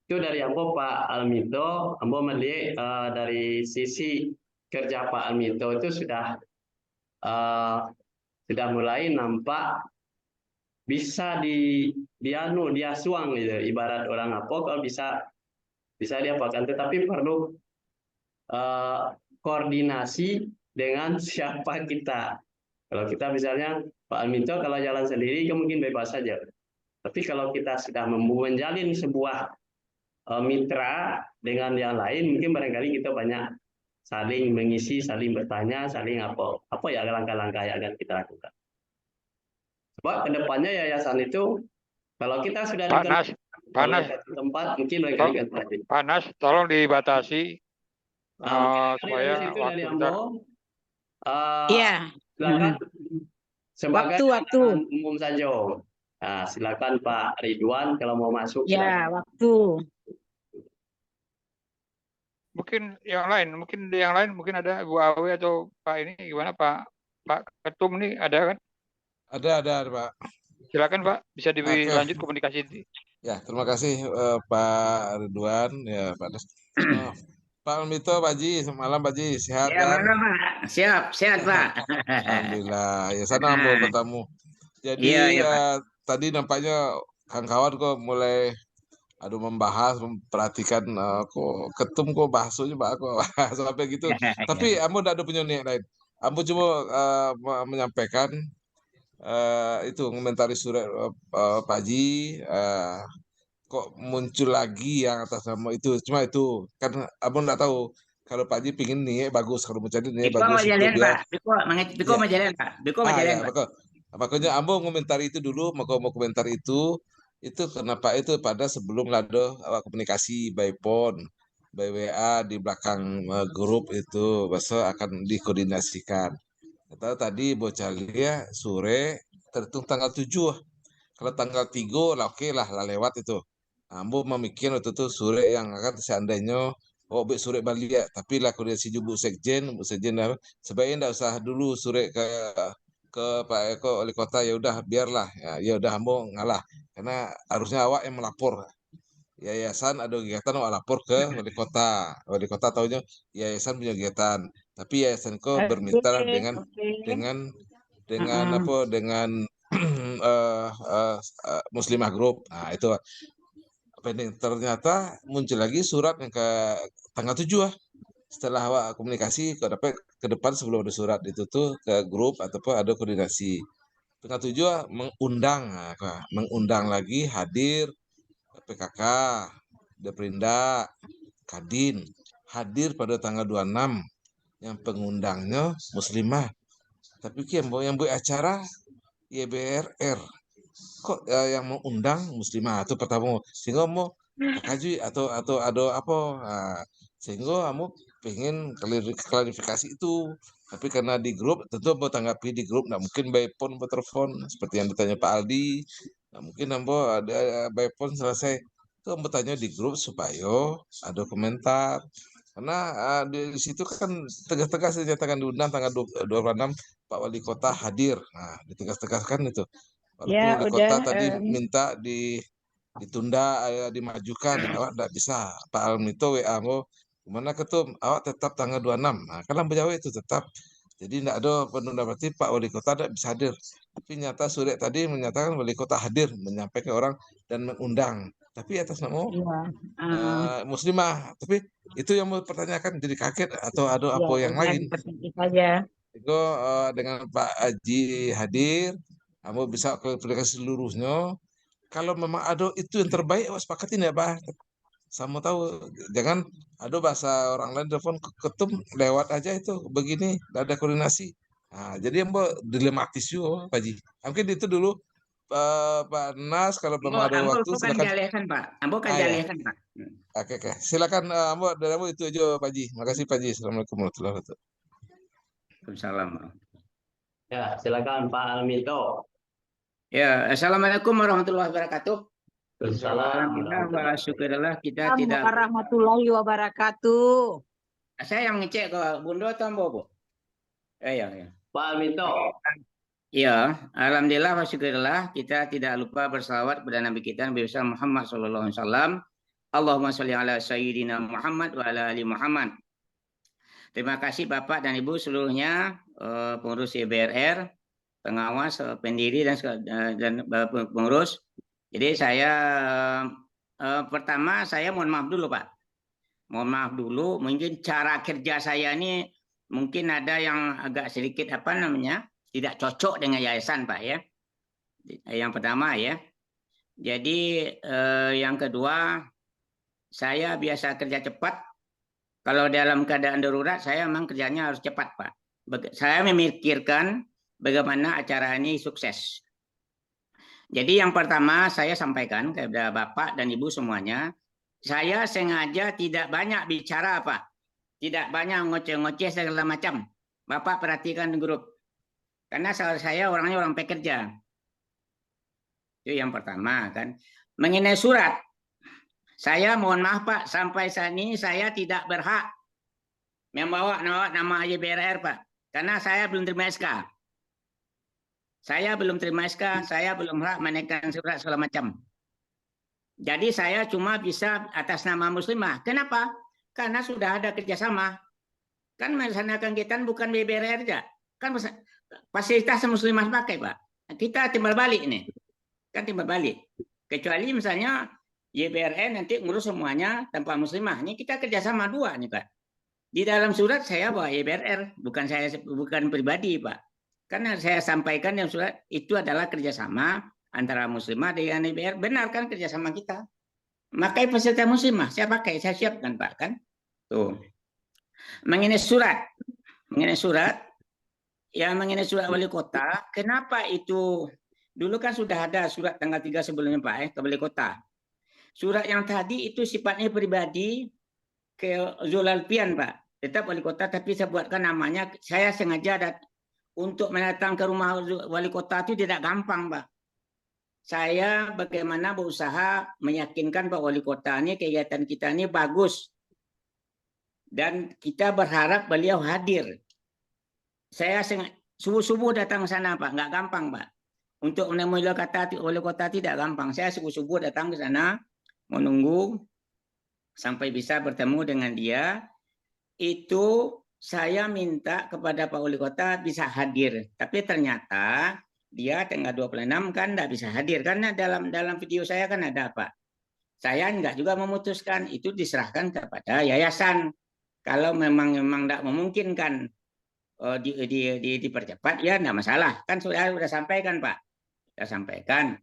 itu dari Ambo Pak Alminto. Ambo melihat dari sisi kerja Pak Alminto itu sudah mulai nampak bisa diasuang gitu. Ibarat orang apa kalau bisa bisa diapakan, tetapi perlu koordinasi dengan siapa kita. Kalau kita misalnya Pak Alminto kalau jalan sendiri mungkin bebas saja. Tapi kalau kita sudah menjalin sebuah mitra dengan yang lain, mungkin barangkali kita banyak saling mengisi, saling bertanya, saling apa ya langkah-langkah yang akan kita lakukan. Sebab kedepannya yayasan itu kalau kita sudah Panas, panas, tempat mungkin barangkali panas, tolong dibatasi supaya itu dari waktu kita. Iya. Silakan sebagai Waktu. umum saja. Nah, silakan Pak Ridwan kalau mau masuk. Ya, silakan. waktu. Mungkin yang lain mungkin ada Bu Awe atau Pak ini gimana Pak Ketum nih ada kan? Ada Pak. Silakan Pak, bisa dilanjut komunikasi. Ya, terima kasih Pak Ridwan, ya Pak Des. Pak Almito, Pak Haji, malam Pak Haji, sehat Ya, kan? malam Pak. Sehat Pak. Alhamdulillah, ya sana mau bertamu. Jadi tadi nampaknya kawan-kawan kok mulai membahas, memperhatikan kok ketum kok bahasanya Pak kok sampai gitu. Tapi Ambo tidak ada punya niat lain. Ambo cuma menyampaikan itu komentari surat Pak Haji kok muncul lagi yang atas nama itu. Cuma itu kan Abang nggak tahu kalau Pak Haji pingin nih bagus, kalau mencari nih bagus untuk biar Biko majalan Pak. Biko majalan Pak. Makanya Abang komentari itu dulu, mau komentar itu kenapa itu pada sebelum ada komunikasi by phone, by WA di belakang grup itu besok akan dikoordinasikan. Kata tadi bocalia sore terhitung tanggal 7. Kalau tanggal 3 lah oke lah lewat itu. Ambo memikir waktu itu sore yang akan seandainya sore Bali ya, tapi lah koordinasi juga Bu Sekjen sebaiknya enggak usah dulu sore ke Pak Eko wali kota, ya udah biarlah ya udah Ambo ngalah karena harusnya awak yang melapor. Yayasan ada kegiatan awak lapor ke wali kota tahunya yayasan punya kegiatan, tapi yayasan kok bermitra dengan Muslimah Group. Nah, itu pending. Ternyata muncul lagi surat yang ke tanggal 7 setelah komunikasi ke depan sebelum ada surat itu tuh ke grup ataupun ada koordinasi. Tanggal 7 mengundang lagi hadir PKK, Deprinda, Kadin hadir pada tanggal 26 yang pengundangnya Muslimah. Tapi yang buat acara YBRR kok yang mau undang Muslimah itu pertama sehingga mau kaji atau ada apa sehingga kamu pengen klarifikasi itu, tapi karena di grup tentu mau tanggapi di grup nggak mungkin by phone atau telepon seperti yang ditanya Pak Aldi, nggak mungkin ada by phone selesai itu bertanya di grup supaya ada komentar karena di situ kan tegas-tegas dinyatakan diundang tanggal 26 Pak Wali Kota hadir. Nah, ditegas-tegaskan itu. Walaupun Wali Kota tadi minta ditunda, dimajukan, awak tidak bisa. Pak Almito WA mau gimana ketum, awak tetap tanggal 26. Nah, kan Jawa itu tetap. Jadi tidak ada penunda, berarti Pak Wali Kota tidak bisa hadir. Tapi nyata sore tadi menyatakan Wali Kota hadir, menyampaikan orang dan mengundang. Tapi atas nama Muslimah. Tapi itu yang mau pertanyakan jadi kaget atau ada apa yang lain? Itu dengan Pak Haji hadir, kamu bisa klarifikasi seluruhnya. Kalau memang ada itu yang terbaik, sepakatin ya Pak. Sama tahu, jangan ada bahasa orang lain telepon ketum lewat aja itu begini, tidak ada koordinasi. Nah, jadi yang dilematis juga Pak Haji. Mungkin itu dulu Pak Nas, kalau memang ada waktu silakan. Ambo kan jaliakan Pak. Oke. Silakan Ambo dari Ambo itu aja Pak Haji. Makasih Pak Haji. Assalamualaikum warahmatullahi wabarakatuh. Waalaikumsalam. Ya, silakan Pak Almito. Ya, assalamualaikum warahmatullahi wabarakatuh. Alhamdulillah, syukurlah kita tidak. Warahmatullahi wabarakatuh. Saya yang ngecek ke Bundo atau Ambo, Bu? Ya. Pak Almito. Ya, alhamdulillah wa syukurillah kita tidak lupa bersalawat kepada Nabi kita Nabi besar Muhammad sallallahu alaihi wasallam. Allahumma sholli ala sayyidina Muhammad wa ala ali Muhammad. Terima kasih Bapak dan Ibu seluruhnya, pengurus YBRR, pengawas, pendiri dan pengurus. Jadi saya pertama saya mohon maaf dulu Pak. Mohon maaf dulu, mungkin cara kerja saya ini mungkin ada yang agak sedikit apa namanya tidak cocok dengan yayasan, Pak ya. Yang pertama ya. Jadi yang kedua, saya biasa kerja cepat. Kalau dalam keadaan darurat, saya memang kerjanya harus cepat, Pak. Saya memikirkan bagaimana acara ini sukses. Jadi yang pertama saya sampaikan kepada Bapak dan Ibu semuanya, saya sengaja tidak banyak bicara, Pak. Tidak banyak ngoceh-ngoceh segala macam. Bapak perhatikan di grup. Karena saya orangnya orang pekerja. Itu yang pertama kan. Mengenai surat, saya mohon maaf Pak, sampai saat ini saya tidak berhak membawa nama YBRR Pak. Karena saya belum terima SK. Saya belum terima SK, saya belum berhak menaikkan surat segala macam. Jadi saya cuma bisa atas nama muslimah. Kenapa? Karena sudah ada kerjasama. Kan melaksanakan kegiatan bukan BBRR aja. Kan fasilitas muslimah pakai Pak. Kita timbal balik ini. Kan timbal balik. Kecuali misalnya YBRN nanti ngurus semuanya tanpa muslimah. Ini kita kerjasama dua nih Pak. Di dalam surat saya bawa YBRR, bukan pribadi Pak. Karena saya sampaikan yang surat itu adalah kerjasama antara muslimah dengan YBR. Benar kan kerjasama kita. Makai fasilitas muslimah, saya pakai, saya siapkan Pak kan. Tuh. Mengenai surat wali kota, kenapa itu dulu kan sudah ada surat tanggal 3 sebelumnya Pak ke wali kota. Surat yang tadi itu sifatnya pribadi ke Zulalpian Pak, tetap wali kota tapi saya buatkan namanya, saya sengaja untuk mendatang ke rumah wali kota itu tidak gampang Pak. Saya bagaimana berusaha meyakinkan Pak Wali Kota ini kegiatan kita ini bagus. Dan kita berharap beliau hadir. Saya subuh-subuh datang ke sana Pak, nggak gampang Pak. Untuk menemui wali kota tidak gampang. Saya subuh-subuh datang ke sana, menunggu sampai bisa bertemu dengan dia. Itu saya minta kepada Pak Wali Kota bisa hadir. Tapi ternyata dia tanggal 26 kan nggak bisa hadir. Karena dalam video saya kan ada Pak. Saya nggak juga memutuskan, itu diserahkan kepada yayasan. Kalau memang tidak memungkinkan dipercepat, ya tidak masalah. Kan sudah sampaikan Pak. Sudah sampaikan.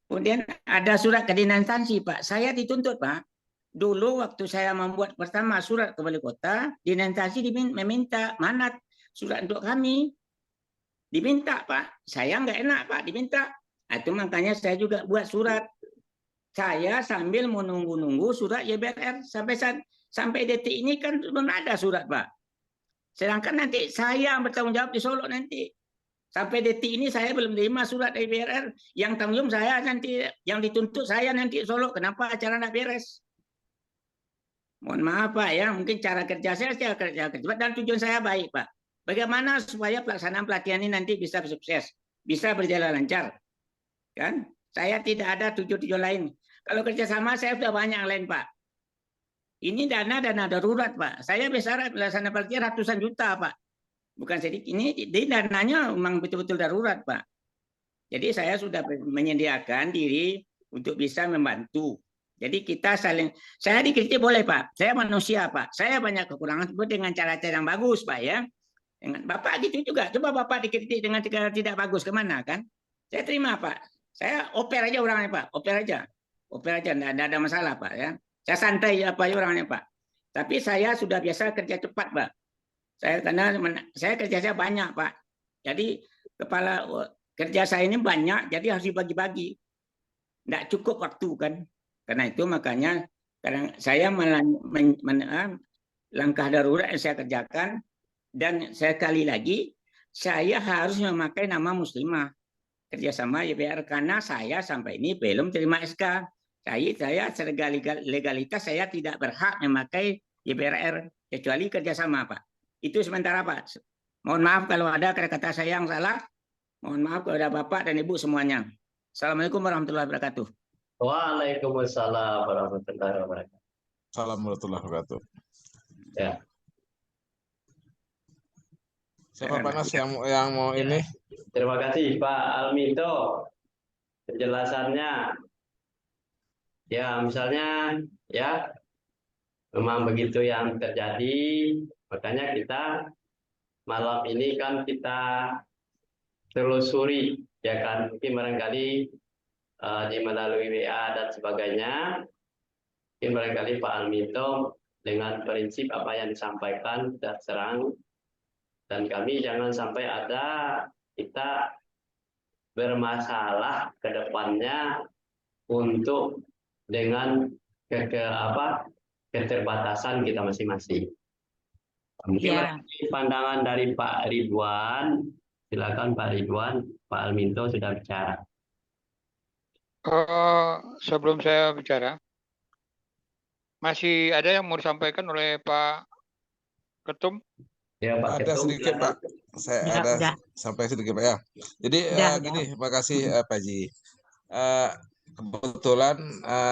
Kemudian ada surat ke dinas instansi Pak. Saya dituntut Pak. Dulu waktu saya membuat pertama surat ke wali kota, dinas instansi meminta mana surat untuk kami. Diminta Pak. Saya nggak enak Pak, diminta. Itu makanya saya juga buat surat. Saya sambil menunggu-nunggu surat YBRR sampai detik ini kan belum ada surat Pak. Sedangkan nanti saya yang bertanggung jawab di Solo nanti. Sampai detik ini saya belum terima surat YBRR. Yang tanggung saya nanti, yang dituntut saya nanti di Solo. Kenapa acara tidak beres? Mohon maaf Pak ya, mungkin cara kerja saya kerja cepat dan tujuan saya baik Pak. Bagaimana supaya pelaksanaan pelatihan ini nanti bisa sukses, bisa berjalan lancar. Kan? Saya tidak ada tujuan lain. Kalau kerjasama saya sudah banyak yang lain Pak. Ini dana darurat Pak. Saya biasa melaksanakan pelatihan ratusan juta Pak. Bukan sedikit. Ini dananya memang betul-betul darurat Pak. Jadi saya sudah menyediakan diri untuk bisa membantu. Jadi kita saling, saya dikritik boleh Pak. Saya manusia Pak. Saya banyak kekurangan dengan cara-cara yang bagus Pak ya. Dengan Bapak gitu juga. Coba Bapak dikritik dengan cara tidak bagus kemana kan? Saya terima Pak. Saya oper aja orangnya Pak. Oper aja, tidak ada masalah Pak ya. Saya santai apa ya orangnya Pak. Tapi saya sudah biasa kerja cepat Pak. Karena saya kerja saya banyak Pak. Jadi kepala kerja saya ini banyak, jadi harus dibagi-bagi. Tidak cukup waktu kan. Karena itu makanya saya langkah darurat yang saya kerjakan. Dan sekali lagi, saya harus memakai nama muslimah. Kerjasama YBR karena saya sampai ini belum terima SK. Saya secara legalitas saya tidak berhak memakai YBRR kecuali kerjasama Pak. Itu sementara Pak. Mohon maaf kalau ada kata-kata saya yang salah. Mohon maaf kepada Bapak dan Ibu semuanya. Assalamualaikum warahmatullahi wabarakatuh. Waalaikumsalam warahmatullahi wabarakatuh. Assalamualaikum warahmatullahi wabarakatuh. Ya. Siapa Pak Nas yang mau ini? Terima kasih Pak Almito penjelasannya. Ya, misalnya ya memang begitu yang terjadi. Makanya kita malam ini kan kita telusuri, ya kan, mungkin barangkali di melalui WA dan sebagainya, mungkin barangkali Pak Alminto dengan prinsip apa yang disampaikan kita serang, dan kami jangan sampai ada kita bermasalah ke depannya untuk dengan keterbatasan kita masing-masing. Mungkin Ya. pandangan dari Pak Ridwan, silakan Pak Ridwan, Pak Alminto sudah bicara. Sebelum saya bicara, masih ada yang mau disampaikan oleh Pak Ketum? Ya, Pak Ada Ketum, sedikit silakan. Pak, saya Udah, ada udah. sampai sedikit Pak ya. Jadi Udah. gini, makasih Pak Ji. Kebetulan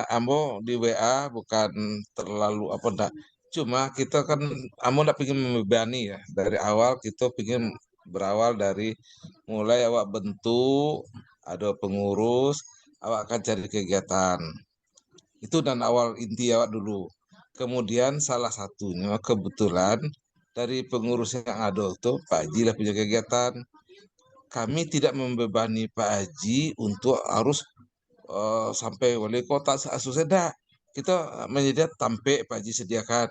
Ambo di WA bukan terlalu apa enggak. Cuma kita kan Ambo enggak pengen membebani ya. Dari awal kita pengen berawal dari mulai awak bentuk, ada pengurus, awak akan cari kegiatan. Itu dan awal inti awak dulu. Kemudian salah satunya kebetulan dari pengurus yang ada itu Pak Haji lah punya kegiatan. Kami tidak membebani Pak Haji untuk harus sampai wali kota susah. Kita menyediakan tampe Pak Haji sediakan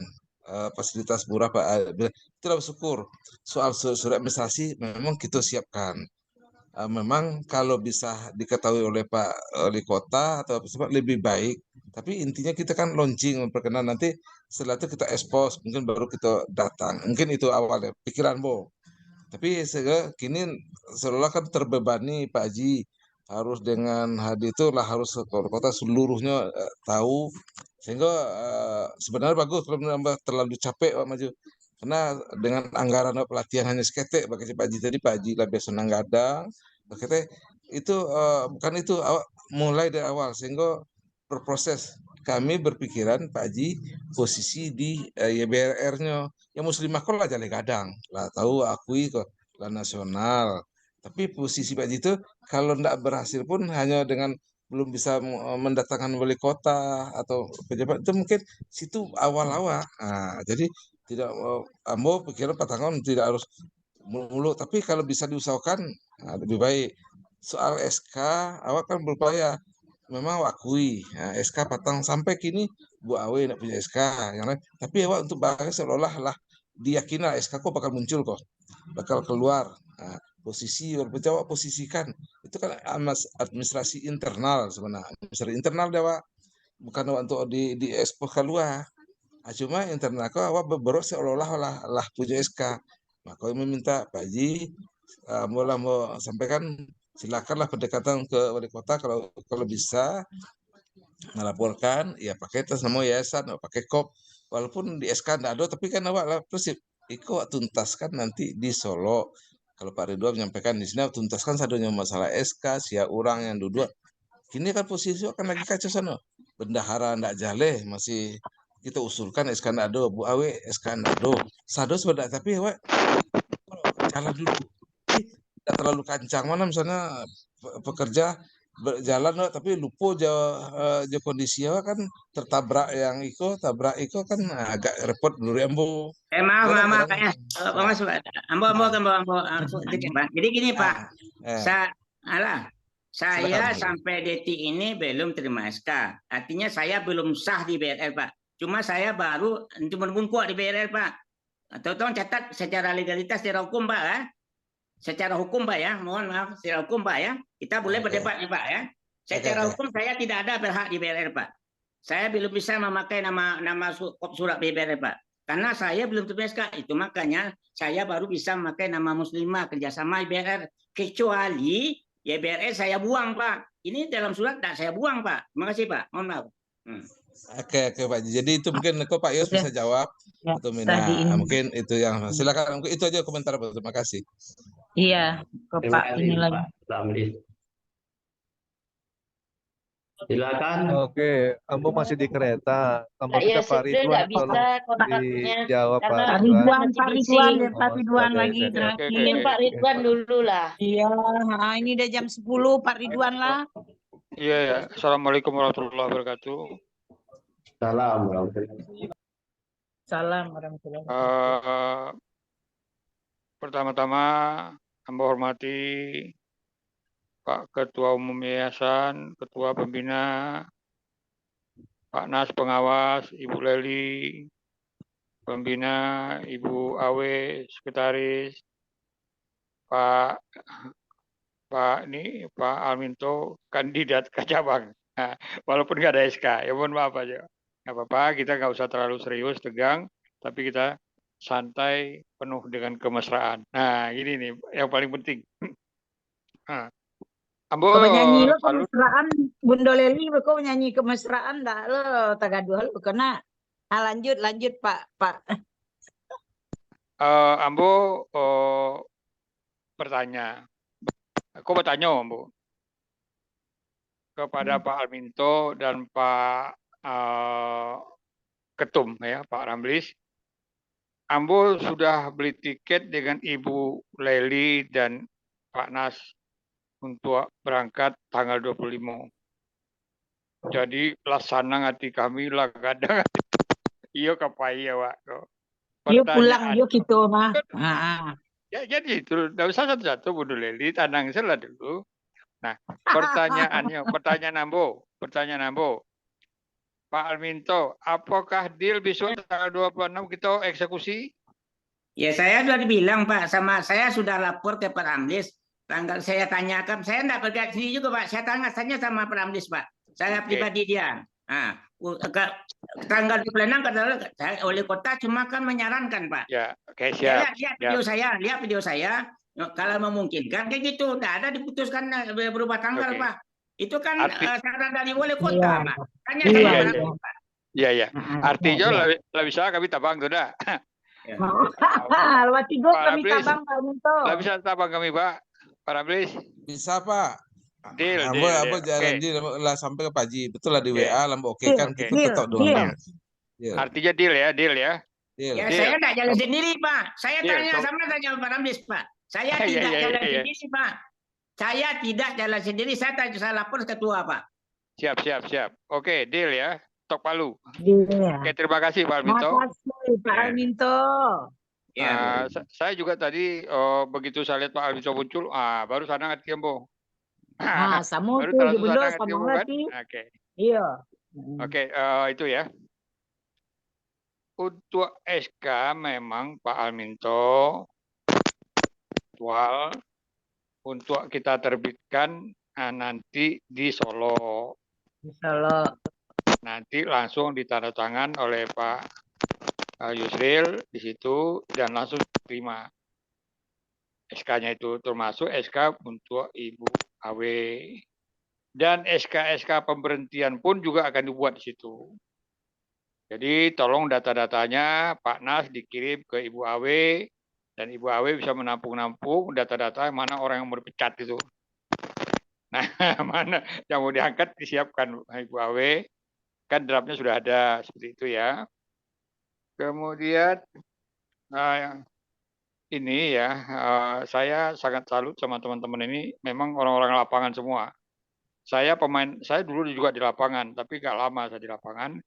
fasilitas murah Pak. Kita bersyukur. Soal surat administrasi memang kita siapkan. Memang kalau bisa diketahui oleh Pak Wali Kota atau lebih baik. Tapi intinya kita kan launching memperkenalkan, nanti setelah itu kita expose, mungkin baru kita datang. Mungkin itu awalnya pikiran Bo. Tapi kini seolah kan terbebani Pak Haji harus dengan hadir itu lah harus ke kota seluruhnya tahu, sehingga sebenarnya bagus kalau menambah terlalu capek Pak maju. Karena dengan anggaran pelatihan hanya seketek bagi Pak Haji tadi, Pak Haji lah biasa gadang, kita itu bukan itu mulai dari awal sehingga berproses. Kami berpikiran Pak Haji posisi di YBRR-nya yang muslimah kok lah jale gadang lah tahu akui kok lah nasional. Tapi posisi Pak Haji itu kalau tidak berhasil pun hanya dengan belum bisa mendatangkan wali kota atau pejabat itu mungkin situ awal-awal. Nah, jadi tidak Ambo pikiran 4 tahun tidak harus mulu, tapi kalau bisa diusahakan lebih baik. Soal SK awak kan berupaya memang awak akui SK patang sampai kini Bu Awe tidak punya SK yang lain, tapi awak untuk bahas seolah-olah lah diyakini SK kok bakal muncul kok bakal keluar. Posisi berpejabat posisikan itu kan administrasi internal sebenarnya, administrasi internal dewa bukan untuk di ekspor keluar. Cuma internal kok awak berberok seolah-olah lah punya SK. Maka meminta Pak Haji mau sampaikan silakanlah pendekatan ke wali kota kalau bisa melaporkan ya pakai atas nama yayasan atau pakai kop, walaupun di SK tidak ada, tapi kan awak lah prinsip ikut tuntaskan nanti di Solo. Kalau Pak Ridwan menyampaikan di sini tuntaskan sadunya masalah SK sia orang yang duduk. Kini kan posisi akan lagi kacau sana. Bendahara ndak jale masih kita usulkan SK ndak ada, Bu Awe SK ndak ada. Sado sebenarnya tapi awak jalan dulu. Tidak terlalu kancang mana misalnya pekerja berjalan tapi lupa aja kondisi kan tertabrak yang tabrak kan agak repot dulu Ambo. Maaf Pak ya. Mas Ambo. Jadi gini Pak. Saya sampai detik ini belum terima SK. Artinya saya belum sah di BRR Pak. Cuma saya baru cuma bungkuk di BRR Pak. Tolong catat secara legalitas, secara hukum Pak ya. Secara hukum Pak ya, mohon maaf, secara hukum Pak ya. Kita boleh berdebat nih Pak ya. Secara hukum saya tidak ada berhak di BRR Pak. Saya belum bisa memakai nama surat BRR Pak. Karena saya belum terima SK. Itu makanya saya baru bisa memakai nama Muslimah kerjasama BRR. Kecuali ya BRR saya buang Pak. Ini dalam surat tidak saya buang Pak. Terima kasih Pak. Mohon maaf. Oke Pak. Jadi itu mungkin kok Pak Yos bisa jawab atau Mina. Mungkin itu yang silakan. Itu aja komentar Pak. Terima kasih. Iya, ke Pak ini lagi. Silakan. Oke, Ambo masih di kereta. Ambo minta Pak Ridwan tolong dijawab Pak Ridwan. Pak Ridwan lagi terakhir. Pak Ridwan dulu lah. Iya, ini udah jam 10 Pak Ridwan lah. Iya ya. Assalamualaikum warahmatullahi wabarakatuh. Salam warahmatullahi wabarakatuh. Salam warahmatullahi wabarakatuh. Pertama-tama hamba hormati Pak Ketua Umum Yayasan, Ketua Pembina, Pak Nas Pengawas, Ibu Leli, Pembina, Ibu Awe, Sekretaris, Pak Alminto, kandidat ke cabang. Nah, walaupun nggak ada SK, ya mohon maaf aja. Nggak apa-apa, kita nggak usah terlalu serius, tegang, tapi kita santai, penuh dengan kemesraan. Nah, ini nih yang paling penting. Nah, Ambo Kau nyanyi lo salut. kemesraan, Bunda Leli, kau nyanyi kemesraan dah lo tagaduh lo kena. Lanjut Pak. Ambo bertanya. Aku bertanya, Ambo, kepada Pak Alminto dan Pak Ketum, ya, Pak Ramlis. Ambo sudah beli tiket dengan Ibu Leli dan Pak Nas untuk berangkat tanggal 25. Jadi laksana hati kami lah kadang. Iya kapai ya, Pak. Yuk pulang Pertanyaan. yuk gitu mah. Ya, jadi itu tidak usah satu-satu Bu Leli, tenang saja dulu. Nah, pertanyaan Ambo. Pak Alminto, apakah deal besok tanggal 26 kita eksekusi? Ya saya sudah dibilang Pak, sama saya sudah lapor ke Pak Ramlis. Tanggal saya tanyakan, saya enggak pergi sini juga Pak. Saya tanya sama Pak Ramlis Pak. Saya pribadi dia. Nah, tanggal 26 kata oleh kota cuma kan menyarankan Pak. Ya, oke siap. Lihat video saya. Kalau memungkinkan kayak gitu, tidak ada diputuskan berubah tanggal Pak. Itu kan saran dari wali kota Pak. Tanya sama Pak Ramlis Pak. Iya. Artinya lebih bisa kami tabang tuh dah. Lewat tidur kami tabang Pak Alminto. Lebih bisa tabang kami Pak. Pak Ramlis. Bisa Pak. Deal. Janji lah sampai ke Paji. Betul lah di WA lambo oke kan kita tetap doang. Artinya deal ya. Ya, saya tidak jalan sendiri Pak. Saya tanya Pak Ramlis Pak. Saya tidak jalan sendiri Pak. Saya tidak jalan sendiri. Saya lapor ketua Pak. Siap. Oke, deal ya. Tok Palu. Deal. Oke, terima kasih Pak Alminto. Terima kasih Pak Alminto. Ya, saya juga tadi begitu saya lihat Pak Alminto muncul, baru sana ngerti Ambo. Sama baru tuh terus bener sana sama ngerti ngerti. Oke. Iya. Oke, itu ya. Untuk SK memang Pak Alminto aktual untuk kita terbitkan nanti di Solo. Nanti langsung ditandatangan oleh Pak Yusril di situ dan langsung terima SK-nya itu, termasuk SK untuk Ibu Awe. Dan SK-SK pemberhentian pun juga akan dibuat di situ. Jadi tolong data-datanya Pak Nas dikirim ke Ibu Awe dan Ibu Awe bisa menampung data-data mana orang yang mau dipecat itu. Nah, mana yang mau diangkat disiapkan Ibu Awe. Kan draftnya sudah ada seperti itu ya. Kemudian ini ya, saya sangat salut sama teman-teman ini. Memang orang-orang lapangan semua. Saya dulu juga di lapangan, tapi gak lama saya di lapangan.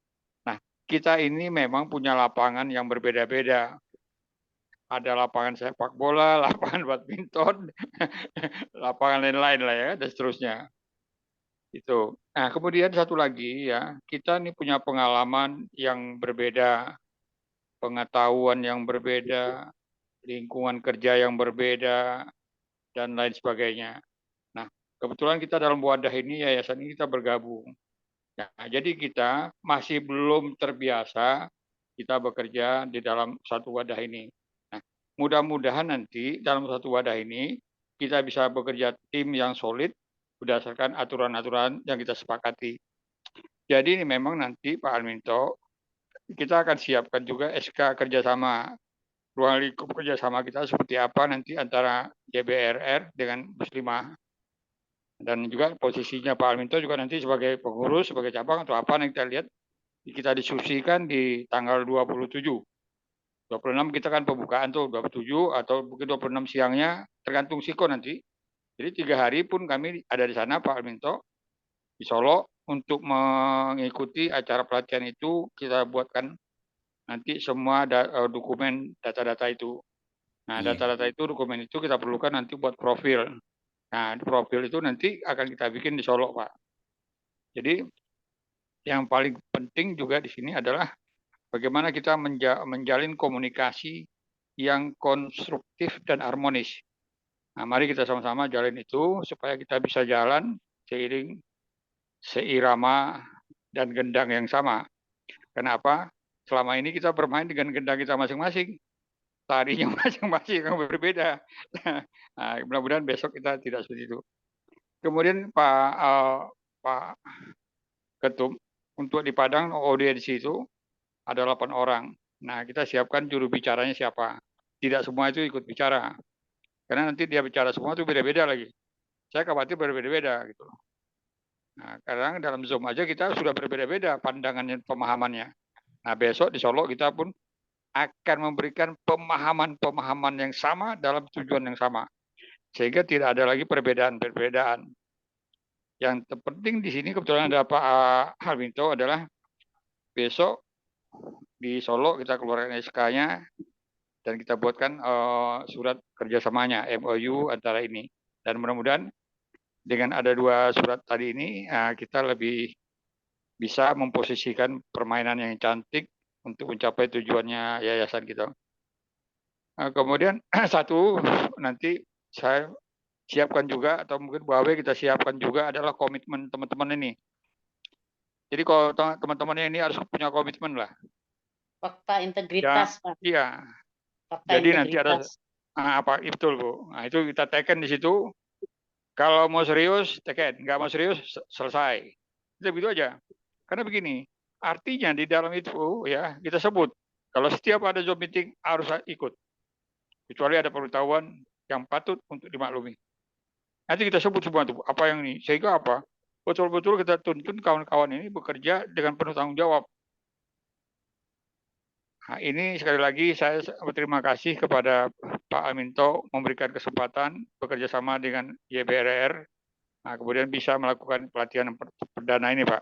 Nah, kita ini memang punya lapangan yang berbeda-beda. Ada lapangan sepak bola, lapangan badminton, lapangan lain-lain lah ya, dan seterusnya. Itu. Nah, kemudian satu lagi ya, kita ini punya pengalaman yang berbeda, pengetahuan yang berbeda, lingkungan kerja yang berbeda, dan lain sebagainya. Nah, kebetulan kita dalam wadah ini, yayasan ini kita bergabung. Nah, jadi kita masih belum terbiasa kita bekerja di dalam satu wadah ini. Nah, mudah-mudahan nanti dalam satu wadah ini kita bisa bekerja tim yang solid berdasarkan aturan-aturan yang kita sepakati. Jadi ini memang nanti Pak Alminto, kita akan siapkan juga SK kerjasama, ruang lingkup kerjasama kita seperti apa nanti antara JBRR dengan Muslimah. Dan juga posisinya Pak Alminto juga nanti sebagai pengurus, sebagai cabang atau apa yang kita lihat, kita diskusikan di tanggal 27. 26 kita kan pembukaan tuh, 27 atau mungkin 26 siangnya, tergantung Siko nanti. Jadi 3 hari pun kami ada di sana Pak Alminto, di Solo, untuk mengikuti acara pelatihan itu kita buatkan nanti semua dokumen data-data itu. Nah, data-data itu, dokumen itu kita perlukan nanti buat profil. Nah, di profil itu nanti akan kita bikin di Solo, Pak. Jadi yang paling penting juga di sini adalah bagaimana kita menjalin komunikasi yang konstruktif dan harmonis. Nah, mari kita sama-sama jalin itu supaya kita bisa jalan seiring, seirama, dan gendang yang sama. Kenapa? Selama ini kita bermain dengan gendang kita masing-masing. Tarinya masing-masing yang berbeda. Nah, mudah-mudahan besok kita tidak seperti itu. Kemudian Pak Ketum, untuk di Padang audiensi itu ada 8 orang. Nah, kita siapkan juru bicaranya siapa. Tidak semua itu ikut bicara. Karena nanti dia bicara semua itu beda-beda lagi. Saya khawatir berbeda-beda gitu. Nah, kadang dalam Zoom aja kita sudah berbeda-beda pandangannya, pemahamannya. Nah, besok di Solo kita pun akan memberikan pemahaman-pemahaman yang sama dalam tujuan yang sama. Sehingga tidak ada lagi perbedaan-perbedaan. Yang terpenting di sini kebetulan ada Pak Harminto adalah besok di Solo kita keluarkan SK-nya dan kita buatkan surat kerjasamanya, MOU antara ini. Dan mudah-mudahan dengan ada 2 surat tadi ini, kita lebih bisa memposisikan permainan yang cantik untuk mencapai tujuannya yayasan kita. Kemudian satu, nanti saya siapkan juga, atau mungkin Bu Awe kita siapkan juga adalah komitmen teman-teman ini. Jadi kalau teman-teman ini harus punya komitmen lah. Fakta integritas, Pak. Iya. Fakta Jadi nanti ada integritas. apa betul Bu. Nah, itu kita teken di situ. Kalau mau serius teken, nggak mau serius selesai. Itu begitu aja. Karena begini, artinya di dalam itu ya kita sebut kalau setiap ada Zoom meeting harus ikut. Kecuali ada pemberitahuan yang patut untuk dimaklumi. Nanti kita sebut semua itu apa yang ini. Sehingga apa? Betul-betul kita tuntun kawan-kawan ini bekerja dengan penuh tanggung jawab. Nah, ini sekali lagi saya berterima kasih kepada Pak Harminto memberikan kesempatan bekerja sama dengan YBRR. Nah, kemudian bisa melakukan pelatihan perdana ini, Pak.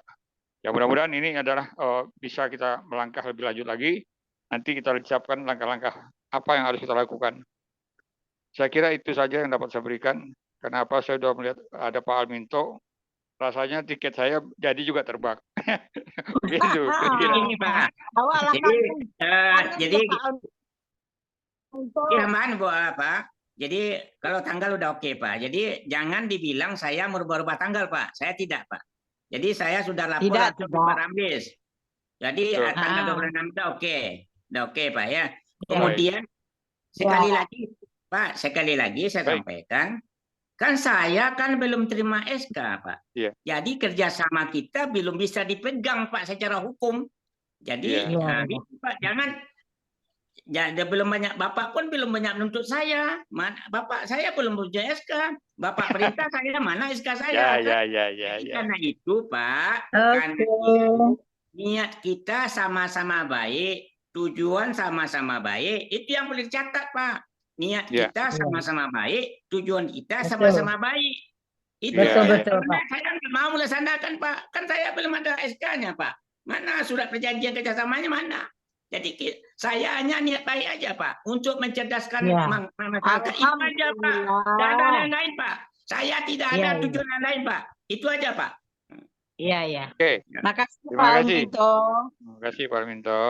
Ya mudah-mudahan ini adalah bisa kita melangkah lebih lanjut lagi. Nanti kita siapkan langkah-langkah apa yang harus kita lakukan. Saya kira itu saja yang dapat saya berikan. Kenapa saya sudah melihat ada Pak Harminto, rasanya tiket saya jadi juga terbang. Gitu. Ini Pak. Jadi aman buat apa? Jadi kalau tanggal udah oke Pak. Jadi jangan dibilang saya merubah-rubah tanggal Pak. Saya tidak Pak. Jadi saya sudah lapor langsung ke Pak Ramlis. Jadi tanggal 26 itu oke. Udah oke Pak ya. Kemudian sekali lagi Pak, sekali lagi saya sampaikan. Kan saya kan belum terima SK Pak. Jadi kerjasama kita belum bisa dipegang Pak secara hukum. Jadi Pak jangan. Ya, belum banyak Bapak pun belum banyak menuntut saya. Bapak saya belum punya SK. Bapak perintah saya mana SK saya. Karena itu Pak, karena itu, niat kita sama-sama baik, tujuan sama-sama baik, itu yang boleh dicatat Pak. Niat kita sama-sama baik, tujuan kita sama-sama baik. Itu betul Pak. Saya nggak mau melaksanakan Pak. Kan saya belum ada SK-nya Pak. Mana surat perjanjian kerjasamanya mana? Jadi saya hanya niat baik aja Pak untuk mencerdaskan masyarakat itu aja Pak. Tidak ada yang lain Pak. Saya tidak ada tujuan lain Pak. Itu aja Pak. Iya. Oke. Makasih Pak Harminto. Terima kasih Pak Harminto.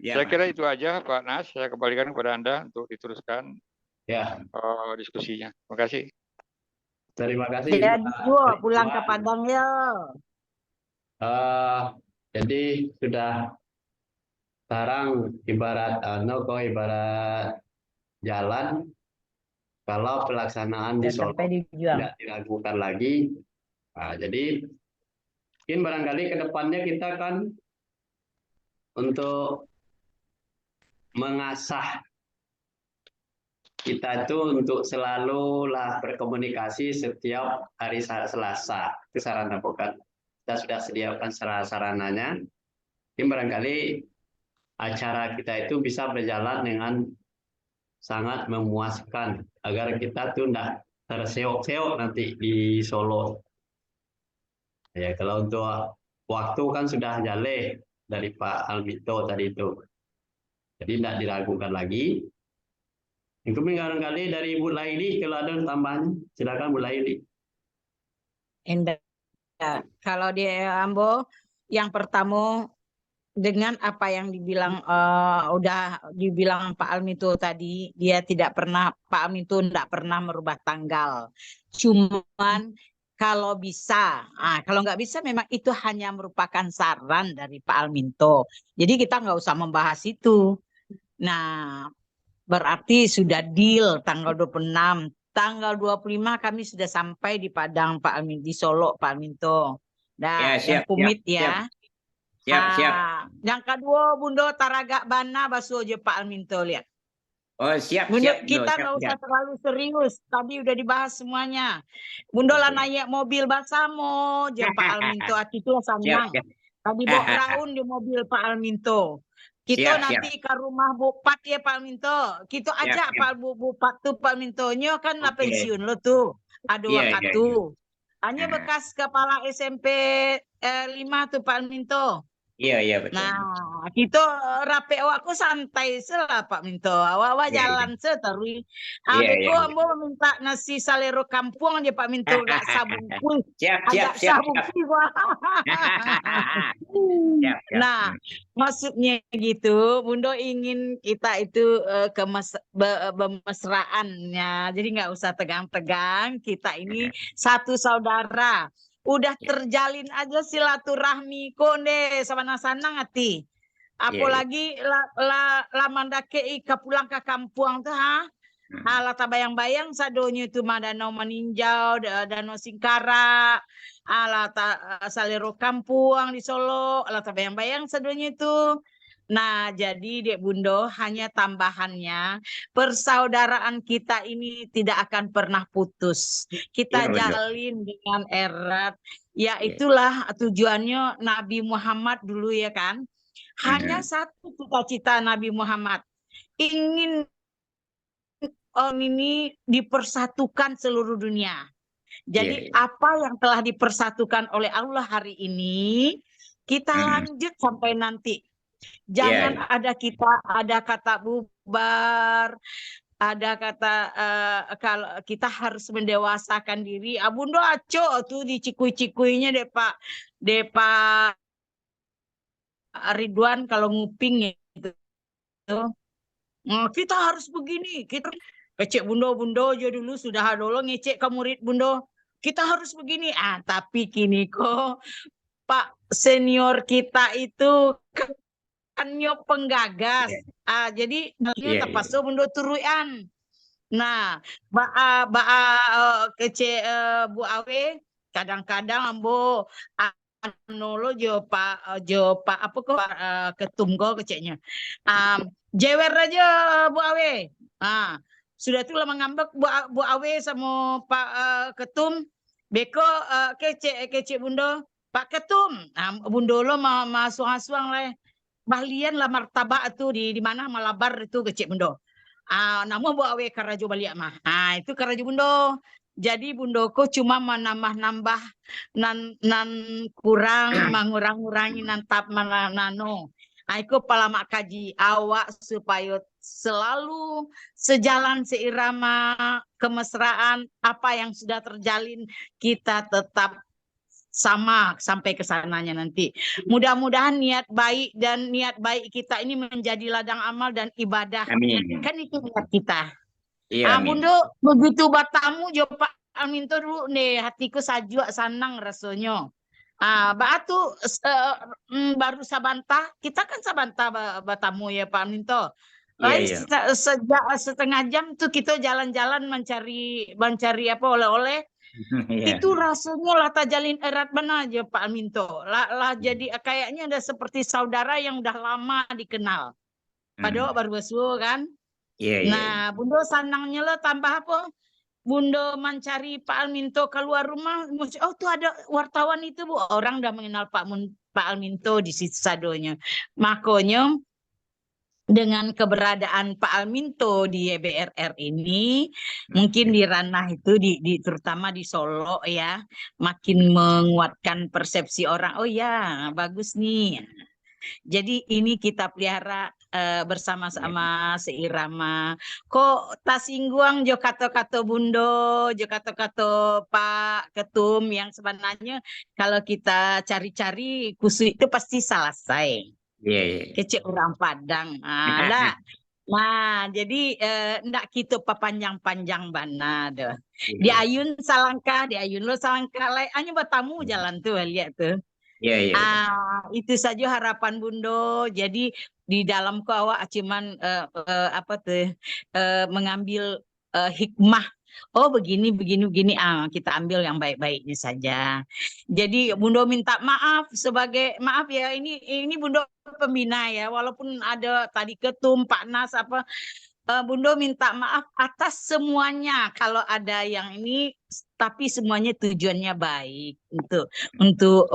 Saya kira itu aja Pak Nas. Saya kembalikan kepada Anda untuk diteruskan diskusinya. Terima kasih. Terima kasih. Jadi pulang ke Padang ya. Jadi sudah sekarang ibarat ibarat jalan, kalau pelaksanaan di Solo tidak dilakukan lagi. Nah, jadi mungkin barangkali ke depannya kita kan untuk mengasah kita itu untuk selalu berkomunikasi setiap hari Selasa. Itu sarana bukan. Kita sudah sediakan sarananya. Mungkin barangkali acara kita itu bisa berjalan dengan sangat memuaskan agar kita tuh tidak terseok-seok nanti di Solo. Ya kalau untuk waktu kan sudah jale dari Pak Harminto tadi itu. Jadi tidak diragukan lagi. Yang kemudian barangkali dari Ibu Laili kalau ada tambahan, silakan Bu Laili. Indah. Kalau di Ambo, yang pertama dengan apa yang dibilang udah dibilang Pak Almito tadi, dia tidak pernah, Pak Almito tidak pernah merubah tanggal. Cuman kalau bisa, kalau nggak bisa memang itu hanya merupakan saran dari Pak Alminto. Jadi kita nggak usah membahas itu. Nah, berarti sudah deal tanggal 26. Tanggal 25 kami sudah sampai di Padang Pak Almin, di Solo Pak Alminto. Nah, yang kumit ya. Siap. Yang kedua Bundo Taraga Bana Basu aja Pak Alminto lihat. Oh, siap. Kita nggak usah terlalu serius. Tadi udah dibahas semuanya. Bundo lah naik mobil basamo je Pak Alminto. Hati itu senang. Tadi bawa raun di mobil Pak Alminto. Kita nanti ke rumah Bupat ya Pak Alminto. Kita ajak Pak Bupat tuh Pak Almintonyo kan lah pensiun lo tuh. Ada waktu. Hanya bekas kepala SMP 5 tuh Pak Alminto. Iya betul. Nah, kita rapi aku santai selah Pak Minto. Awak jalan seterus. Adekku ambo minta nasi salero kampung aja Pak Minto gak sabun pun. Siap. Nah, maksudnya gitu, Bundo ingin kita itu kemesraannya. Jadi nggak usah tegang-tegang. Kita ini satu saudara. Udah terjalin aja silaturahmi konde sama nasanang hati. Apalagi la mandake ke pulang ke kampung tuh ala tabayang-bayang sadonya itu mah danau meninjau, danau Singkara, ala salero kampung di Solo, ala tabayang-bayang sadonya itu. Nah, jadi Dek Bundo hanya tambahannya persaudaraan kita ini tidak akan pernah putus. Kita jalin dengan erat. Ya itulah tujuannya Nabi Muhammad dulu ya kan. Hanya satu cita-cita Nabi Muhammad. Ingin ini dipersatukan seluruh dunia. Jadi apa yang telah dipersatukan oleh Allah hari ini kita lanjut sampai nanti. Jangan ada kata bubar, ada kata kalau kita harus mendewasakan diri. Abundo aco tuh di cikui-cikuinya Pak Ridwan kalau nguping gitu. Kita harus begini, kita kecek Bundo aja dulu sudah dulu ngecek ke murid Bundo. Kita harus begini. Tapi kini kok Pak senior kita itu nyop penggagas. Jadi terpaksa Bundo turuan. Nah, kece Bu Awe kadang-kadang ambo nolo jo Pak apa kok ketum kok keceknya. Jewer aja Bu Awe. Sudah tuh lama ngambek Bu Awe sama Pak ketum beko kece Bundo. Pak ketum, Bundo lo masuang-suang lah. Balian lah martabak tu di mana Malabar itu kecik Bundo. Namun Bu Awe karajo balik mah. Itu karajo Bundo. Jadi Bundoko cuma menambah-nambah nan kurang mengurang-urangi nantap nano. Aku palamak kaji awak supaya selalu sejalan seirama kemesraan apa yang sudah terjalin kita tetap sama sampai ke sananya nanti. Mudah-mudahan niat baik kita ini menjadi ladang amal dan ibadah. Amin. Kan itu niat kita. Iya, Bundo begitu batamu jo Pak Alminto dulu nih hatiku sajua sanang rasanya. Batu baru sabantah, kita kan sabantah batamu ya Pak Alminto. Sejak setengah jam tuh kita jalan-jalan mencari apa oleh-oleh. Itu rasanya lah jalin erat benar aja Pak Alminto. Lah jadi kayaknya ada seperti saudara yang udah lama dikenal. Padahal baru besu kan. Nah, Bundo senangnya lah tambah apa? Bundo mencari Pak Alminto keluar rumah. Oh tuh ada wartawan itu Bu. Orang udah mengenal Pak Alminto di situ sadonya. Makanya dengan keberadaan Pak Alminto di YBRR ini, mungkin di ranah itu, terutama di Solo ya, makin menguatkan persepsi orang, oh ya bagus nih. Jadi ini kita pelihara bersama-sama seirama. Kok tasingguang jo kata-kata Bundo, jo kata-kata Pak Ketum yang sebenarnya kalau kita cari-cari kusu itu pasti selesai. Iya, iya. Kecil orang Padang. Nah, jadi ndak kita panjang-panjang bana deh. Di Iya, ayun salangkah, di ayun lo salangkah. Hanya bertamu jalan tuh lihat tuh. iya, iya. Itu saja harapan Bundo. Jadi di dalam awak cuman apa tuh mengambil hikmah. Oh begini begini. Kita ambil yang baik-baiknya saja. Jadi Bundo minta maaf sebagai maaf ya ini Bundo pembina ya walaupun ada tadi ketum Pak Nas apa Bundo minta maaf atas semuanya kalau ada yang ini tapi semuanya tujuannya baik untuk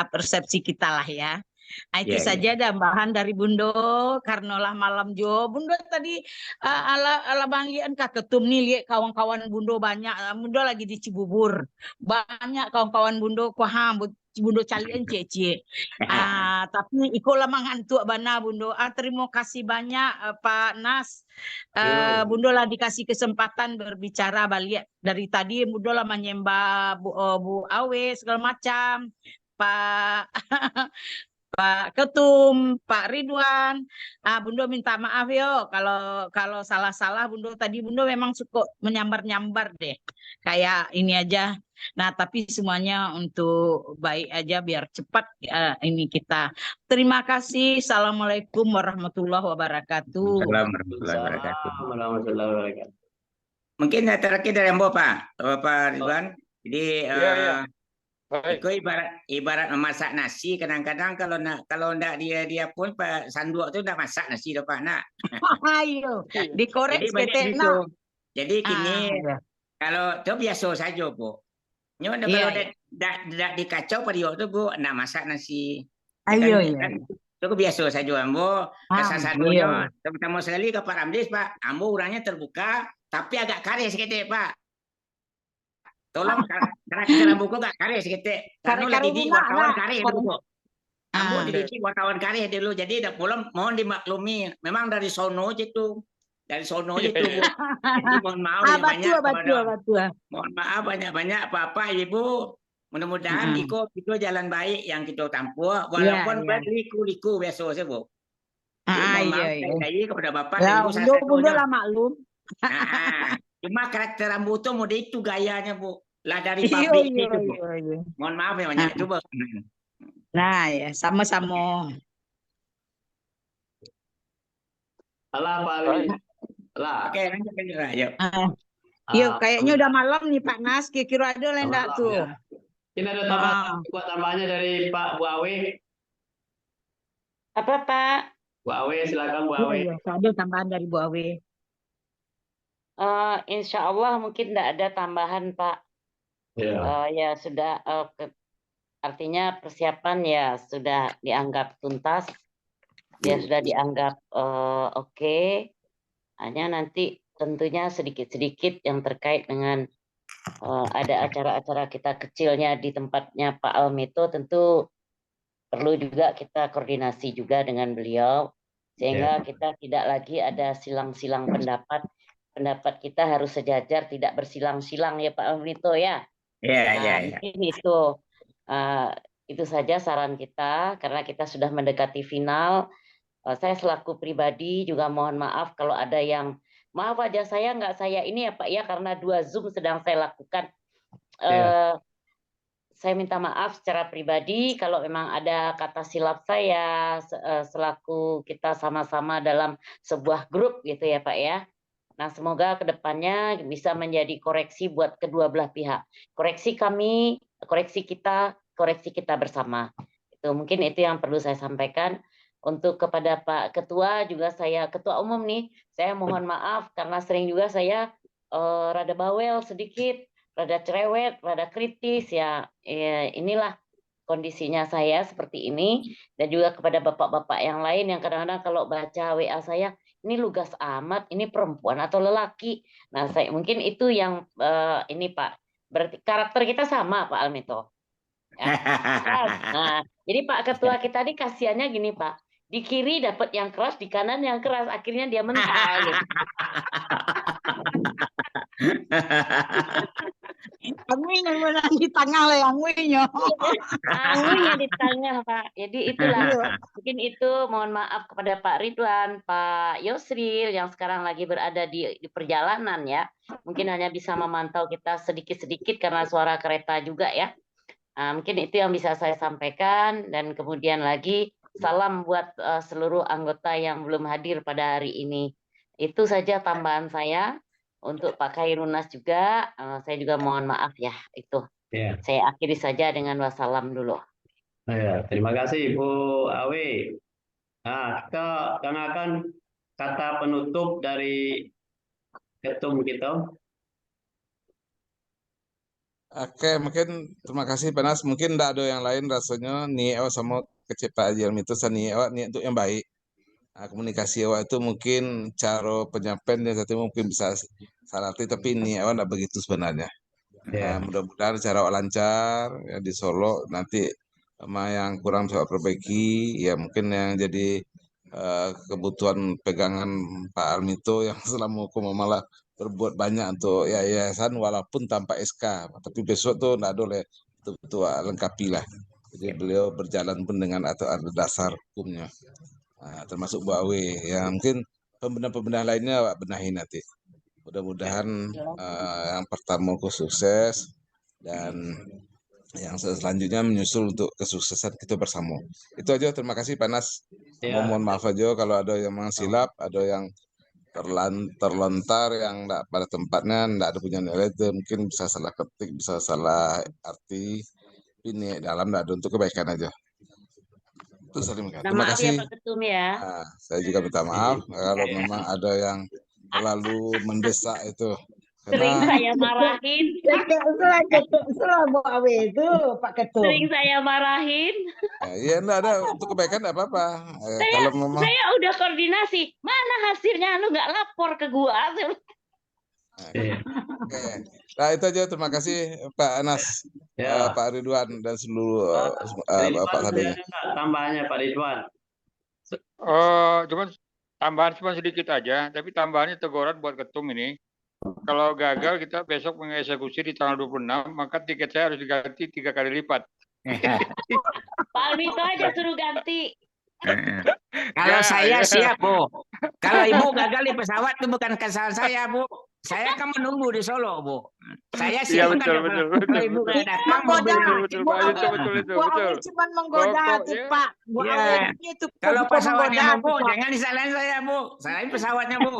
persepsi kita lah ya. Itu Iya, iya. saja tambahan dari Bundo karena lah malam jo. Bundo tadi ala banglian Kak Ketum nih lihat kawan-kawan Bundo banyak. Bundo lagi di Cibubur. Banyak kawan-kawan Bundo kuaham Bundo calian cie-cie. Tapi ikolah mangantuk bana Bundo. Terima kasih banyak Pak Nas. Bundo lah dikasih kesempatan berbicara balik dari tadi Bundo lah menyembah Bu Awe segala macam. Pak Pak Ketum, Pak Ridwan, Bundo minta maaf yo kalau salah-salah Bundo tadi Bundo memang suka menyambar-nyambar deh, kayak ini aja. Nah tapi semuanya untuk baik aja biar cepat ini kita. Terima kasih. Assalamualaikum warahmatullahi wabarakatuh. Assalamualaikum warahmatullahi wabarakatuh. Waalaikumsalam warahmatullahi wabarakatuh. Mungkin terakhir dari Bapak Ridwan. Jadi Iya. Baik. itu ibarat memasak nasi. Kadang-kadang kalau ndak dia pun Pak Sanduk itu ndak masak nasi dah Pak nak. Ayo dikorek Jadi banyak seketek gitu. nak. Jadi kini ya. kalau itu biasa saja Bu. Nyo Iya, kalau ndak dikacau pada waktu Bu ndak masak nasi. Ayo Kan itu biasa saja Ambo. Kesasannya terutama sekali ke Pak Ramlis Pak. Ambo orangnya terbuka tapi agak kare sedikit Pak. Tolong karakter buku gak kare sedikit. Karena lagi di wartawan kare dulu. Ambo dididik wartawan kare dulu. Jadi mohon dimaklumi. Memang dari sono itu. Dari sono itu Bu. Jadi mohon maaf banyak. Mohon maaf banyak-banyak Bapak Ibu. Mudah-mudahan itu jalan baik yang kita tampuh. Walaupun liku-liku biasa saja Bu. Mohon maaf saya kepada Bapak Ibu saya Bundo lah maklum. Cuma karakter rambut itu mode itu gayanya Bu. Lah dari pabrik itu Bu. Mohon maaf ya banyak coba. Nah ya sama-sama. Alah Pak Ali. Alah. Oke lanjut ayo. Yuk kayaknya udah malam nih Pak Nas. Kira-kira ada lendak tuh. Ya. Ini ada tambahannya dari Pak Bu Awe. Apa Pak? Bu Awe silakan Bu Awe. Ada tambahan dari Bu Awe. Insya Allah mungkin tidak ada tambahan Pak. Ya sudah artinya persiapan ya sudah dianggap tuntas, ya sudah dianggap oke. Hanya nanti tentunya sedikit-sedikit yang terkait dengan ada acara-acara kita kecilnya di tempatnya Pak Almito, tentu perlu juga kita koordinasi juga dengan beliau sehingga kita tidak lagi ada silang-silang pendapat. Pendapat kita harus sejajar, tidak bersilang-silang ya Pak Almito ya. Iya. Itu saja saran kita karena kita sudah mendekati final. Saya selaku pribadi juga mohon maaf kalau ada yang maaf aja saya nggak saya ini ya Pak ya karena 2 Zoom sedang saya lakukan. Saya minta maaf secara pribadi kalau memang ada kata silap saya selaku kita sama-sama dalam sebuah grup gitu ya Pak ya. Nah, semoga kedepannya bisa menjadi koreksi buat kedua belah pihak. Koreksi kami, koreksi kita bersama. Itu mungkin itu yang perlu saya sampaikan. Untuk kepada Pak Ketua juga saya Ketua Umum nih, saya mohon maaf karena sering juga saya rada bawel sedikit, rada cerewet, rada kritis ya. Inilah kondisinya saya seperti ini dan juga kepada bapak-bapak yang lain yang kadang-kadang kalau baca WA saya ini lugas amat, ini perempuan atau lelaki. Nah, saya mungkin itu yang ini Pak. Berarti karakter kita sama Pak Almito. Ya. Nah, jadi Pak Ketua kita ini kasihannya gini Pak. Di kiri dapat yang keras, di kanan yang keras, akhirnya dia mental gitu. Angwinya menang di tengah lah angwinya. Angunya di tengah, Pak. Jadi itulah, Iya. mungkin itu mohon maaf kepada Pak Ridwan, Pak Yusril yang sekarang lagi berada di perjalanan ya. Mungkin hanya bisa memantau kita sedikit-sedikit karena suara kereta juga ya. Mungkin itu yang bisa saya sampaikan, dan kemudian lagi salam buat seluruh anggota yang belum hadir pada hari ini. Itu saja tambahan saya. Untuk Pak Khairunas juga, saya juga mohon maaf ya. Itu Ya. saya akhiri saja dengan wassalam dulu. Ya, terima kasih Bu Awi. Nah, kita dengarkan kata penutup dari ketum kita. Oke, mungkin terima kasih Panas. Mungkin tidak ada yang lain rasanya nih awak sama kecepat aja itu sani awak nih untuk yang baik. Nah, komunikasi awak itu mungkin cara penyampaian yang satu mungkin bisa salah arti, tapi ini awak tidak begitu sebenarnya. Ya. Mudah-mudahan cara awak lancar ya, di Solo nanti sama yang kurang bisa awak perbaiki ya, mungkin yang jadi kebutuhan pegangan Pak Almito yang selama hukum malah berbuat banyak untuk yayasan walaupun tanpa SK, tapi besok tuh nggak boleh betul-betul lengkapi lah. Jadi beliau berjalan pun dengan atau ada dasar hukumnya. Nah, termasuk Bu Awi ya, mungkin pembenahan-pembenahan lainnya Pak benahi nanti. Mudah-mudahan yang pertama sukses dan yang selanjutnya menyusul untuk kesuksesan kita bersama. Itu aja, terima kasih Panas. Ya. Mohon maaf aja kalau ada yang mengsilap, ada yang terlontar yang enggak pada tempatnya, enggak ada punya nilai, itu mungkin bisa salah ketik, bisa salah arti. Ini dalam enggak ada, untuk kebaikan aja. Itu saling. Terima Maaf ya kasih. Pak Ketum ya. Nah, saya juga minta maaf kalau memang ada yang terlalu mendesak itu. Sering Karena saya marahin. Setelah Bu Awi itu Pak Ketum. Sering saya marahin. ya enggak ada, untuk kebaikan enggak apa-apa. Kalau memang Saya udah koordinasi. Mana hasilnya? Lu nggak lapor ke gua. Oke. Nah, itu aja, terima kasih Pak Anas, Ya. Pak Ridwan dan seluruh Ridwan, Pak Sadonya. tambahannya Pak Ridwan. Cuman tambahan cuma sedikit aja, tapi tambahannya teguran buat ketum ini. Kalau gagal kita besok mengeksekusi di tanggal 26, maka tiket saya harus diganti 3 kali lipat. Pak Almito aja suruh ganti. Kalau saya siap, Bu. Kalau Ibu gagal di pesawat itu bukan kesalahan saya, Bu. Saya kan menunggu di Solo, Bu. Saya Iya, siap betul, betul, betul, kalau Ibu nggak betul. datang, Menggoda. Betul, Pak. Itu, Bu betul. Awi cuma menggoda tuh Pokoknya- Pak. Bu Iya. Awi itu Kalau bukan pesawatnya menggoda, mau, Bu, Pak. jangan disalahin saya, Bu. Salahin pesawatnya, Bu.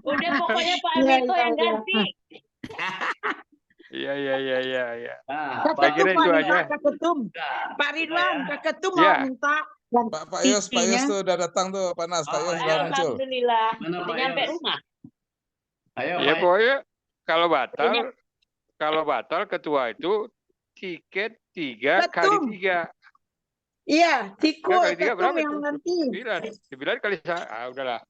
Udah pokoknya Pak Iya, Almito iya, yang iya. ganti. Iya. Nah, Kak Saya kira Ketum, itu Pak, aja. Kak Ketum. Pak Ridwan, Kak Ketum Iya. mau minta Pak Yos tuh udah datang tuh, Panas. Pak Yos udah muncul. Alhamdulillah. Mana Udah Pak nyampe Yos? rumah. Ayo Ya Pak. pokoknya kalau batal ketua itu tiket 3 kali Ketum. 3. Iya, Tiko 3 kali 3 Ketum berapa yang itu? nanti. 9 kali udahlah.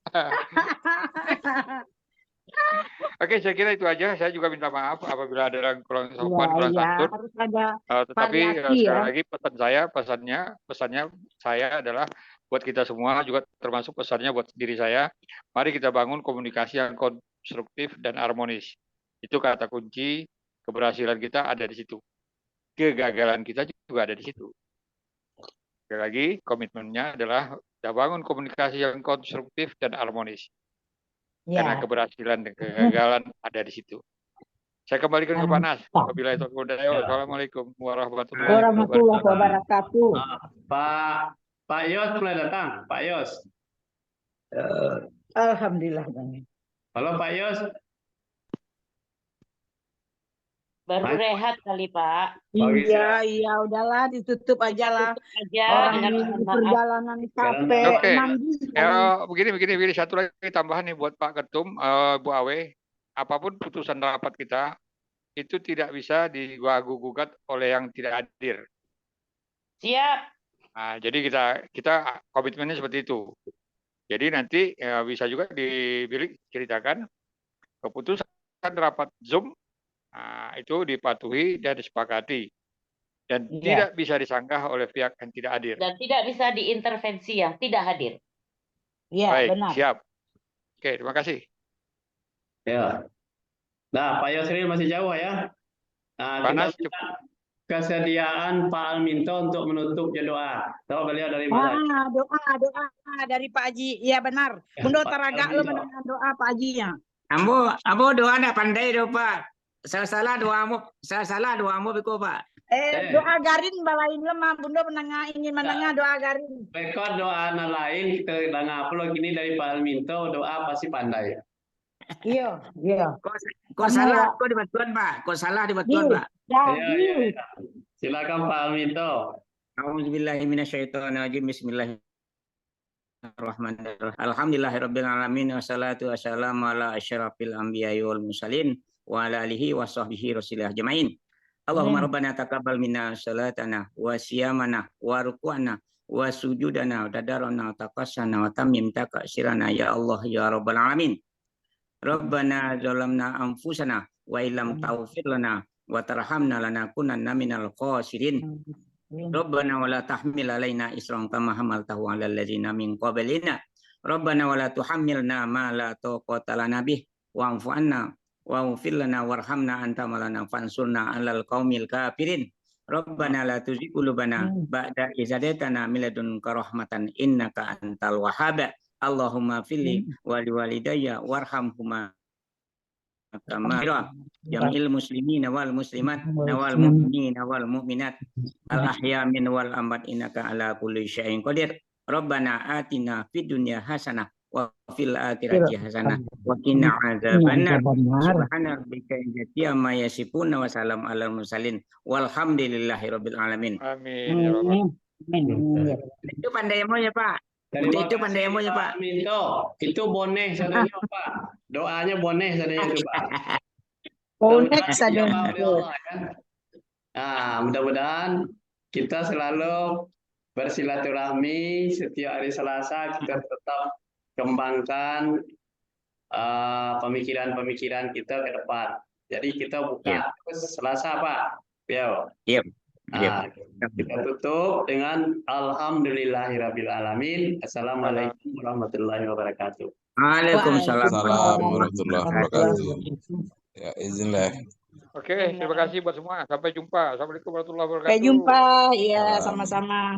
Oke, saya kira itu aja. Saya juga minta maaf apabila ada yang kurang sopan, kurang Iya, santun. harus ada Tetapi variasi sekali ya. lagi pesannya saya adalah buat kita semua, juga termasuk pesannya buat diri saya. Mari kita bangun komunikasi yang konstruktif dan harmonis. Itu kata kunci keberhasilan kita ada di situ. Kegagalan kita juga ada di situ. Sekali lagi, komitmennya adalah kita bangun komunikasi yang konstruktif dan harmonis. Karena Ya. keberhasilan dan kegagalan ada di situ. Saya kembalikan ke Panas. Wabillahi taufiq wal hidayah. Wassalamualaikum warahmatullahi Warahmatullahi wabarakatuh. wabarakatuh. Pak Yos mulai datang. Pak Yos. Alhamdulillah. Bang. Halo Pak Yos. Baru rehat kali Pak. Iya, udahlah ditutup aja lah. Tutup aja Orang dengan di mohon maaf. perjalanan capek, Oke. mandi. Begini satu lagi tambahan nih buat Pak Ketum, Bu Awe. Apapun putusan rapat kita itu tidak bisa digugat oleh yang tidak hadir. Siap. Nah, jadi kita komitmennya seperti itu. Jadi nanti bisa juga diceritakan keputusan rapat Zoom itu dipatuhi dan disepakati. dan Iya. tidak bisa disanggah oleh pihak yang tidak hadir. Dan tidak bisa diintervensi yang tidak hadir. Iya, Baik, benar. siap. Oke, terima kasih. Ya. Nah, Pak Yusril masih jauh ya. Nah, kita Panas, minta kesediaan Pak Alminto untuk menutup doa. Tahu beliau dari mana? Doa dari Pak Haji. Iya benar. Ya, Bunda Pak Taraga lo Alminto. mendengar doa Pak Haji ya. Ambo doa ndak pandai do Pak. Salah salah doamu beko Pak. Doa garin balain lemah. Bunda ingin mendengar doa garin. Rekod doa anak lain kita dengar upload gini dari Pak Alminto, doa pasti pandai. Iya. Kok salah kok dibantuan Pak. Kok salah dibantuan Pak. Iya. Silakan Pak Alminto. A'udzubillahi minasyaitonirrajim. Bismillahirrahmanirrahim. Alhamdulillahirabbil alamin wassalatu wassalamu ala asyrafil anbiya'i wal mursalin wa ala alihi wa sahbihi rasulillah ajmain. Allahumma rabbana taqabbal minna salatana wa siyamana wa ruku'ana wa sujudana wa tadarrana wa taqassana wa tammim taqsirana ya Allah ya rabbal alamin. Rabbana zalamna anfusana wa illam taghfir lana wa tarhamna lanakunanna minal khasirin. Rabbana wa la tahmil alaina isran kama hamaltahu 'alal ladzina min qablina. Rabbana wa la tuhammilna ma la taqata lana bih wa'fu 'anna wa'fir lana warhamna anta maulana fansurna 'alal qaumil kafirin. Rabbana la tuzigh qulubana ba'da idh hadaytana min ladunka rahmatan innaka antal wahhab. Allahumma fili wa liwalidayya warhamhuma kama jamil muslimin wal muslimat wal mu'minin wal mu'minat al ahya min wal amwat innaka ala kulli syai'in qadir. Rabbana atina fid dunya hasanah wa fil akhirati hasanah wa qina adzabannar. Subhana rabbika izzati amma yasifun wa salam alal mursalin walhamdulillahirabbil alamin. Amin. Itu pandaimu ya Pak. Itu pandaimu ya Pak. Minto, itu boneh sadanya Pak. Doanya boneh sadanya itu Pak. Bonek sadanya. Nah, mudah-mudahan kita selalu bersilaturahmi setiap hari Selasa, kita tetap kembangkan pemikiran-pemikiran kita ke depan. Jadi kita buka terus Selasa Pak. Iya. Nah, kita tutup dengan alhamdulillahirabbil alamin. Assalamualaikum warahmatullahi wabarakatuh. Waalaikumsalam warahmatullahi wabarakatuh. Ya, izinlah. Oke, terima kasih buat semua. Sampai jumpa. Assalamualaikum warahmatullahi wabarakatuh. Sampai jumpa. Iya, sama-sama.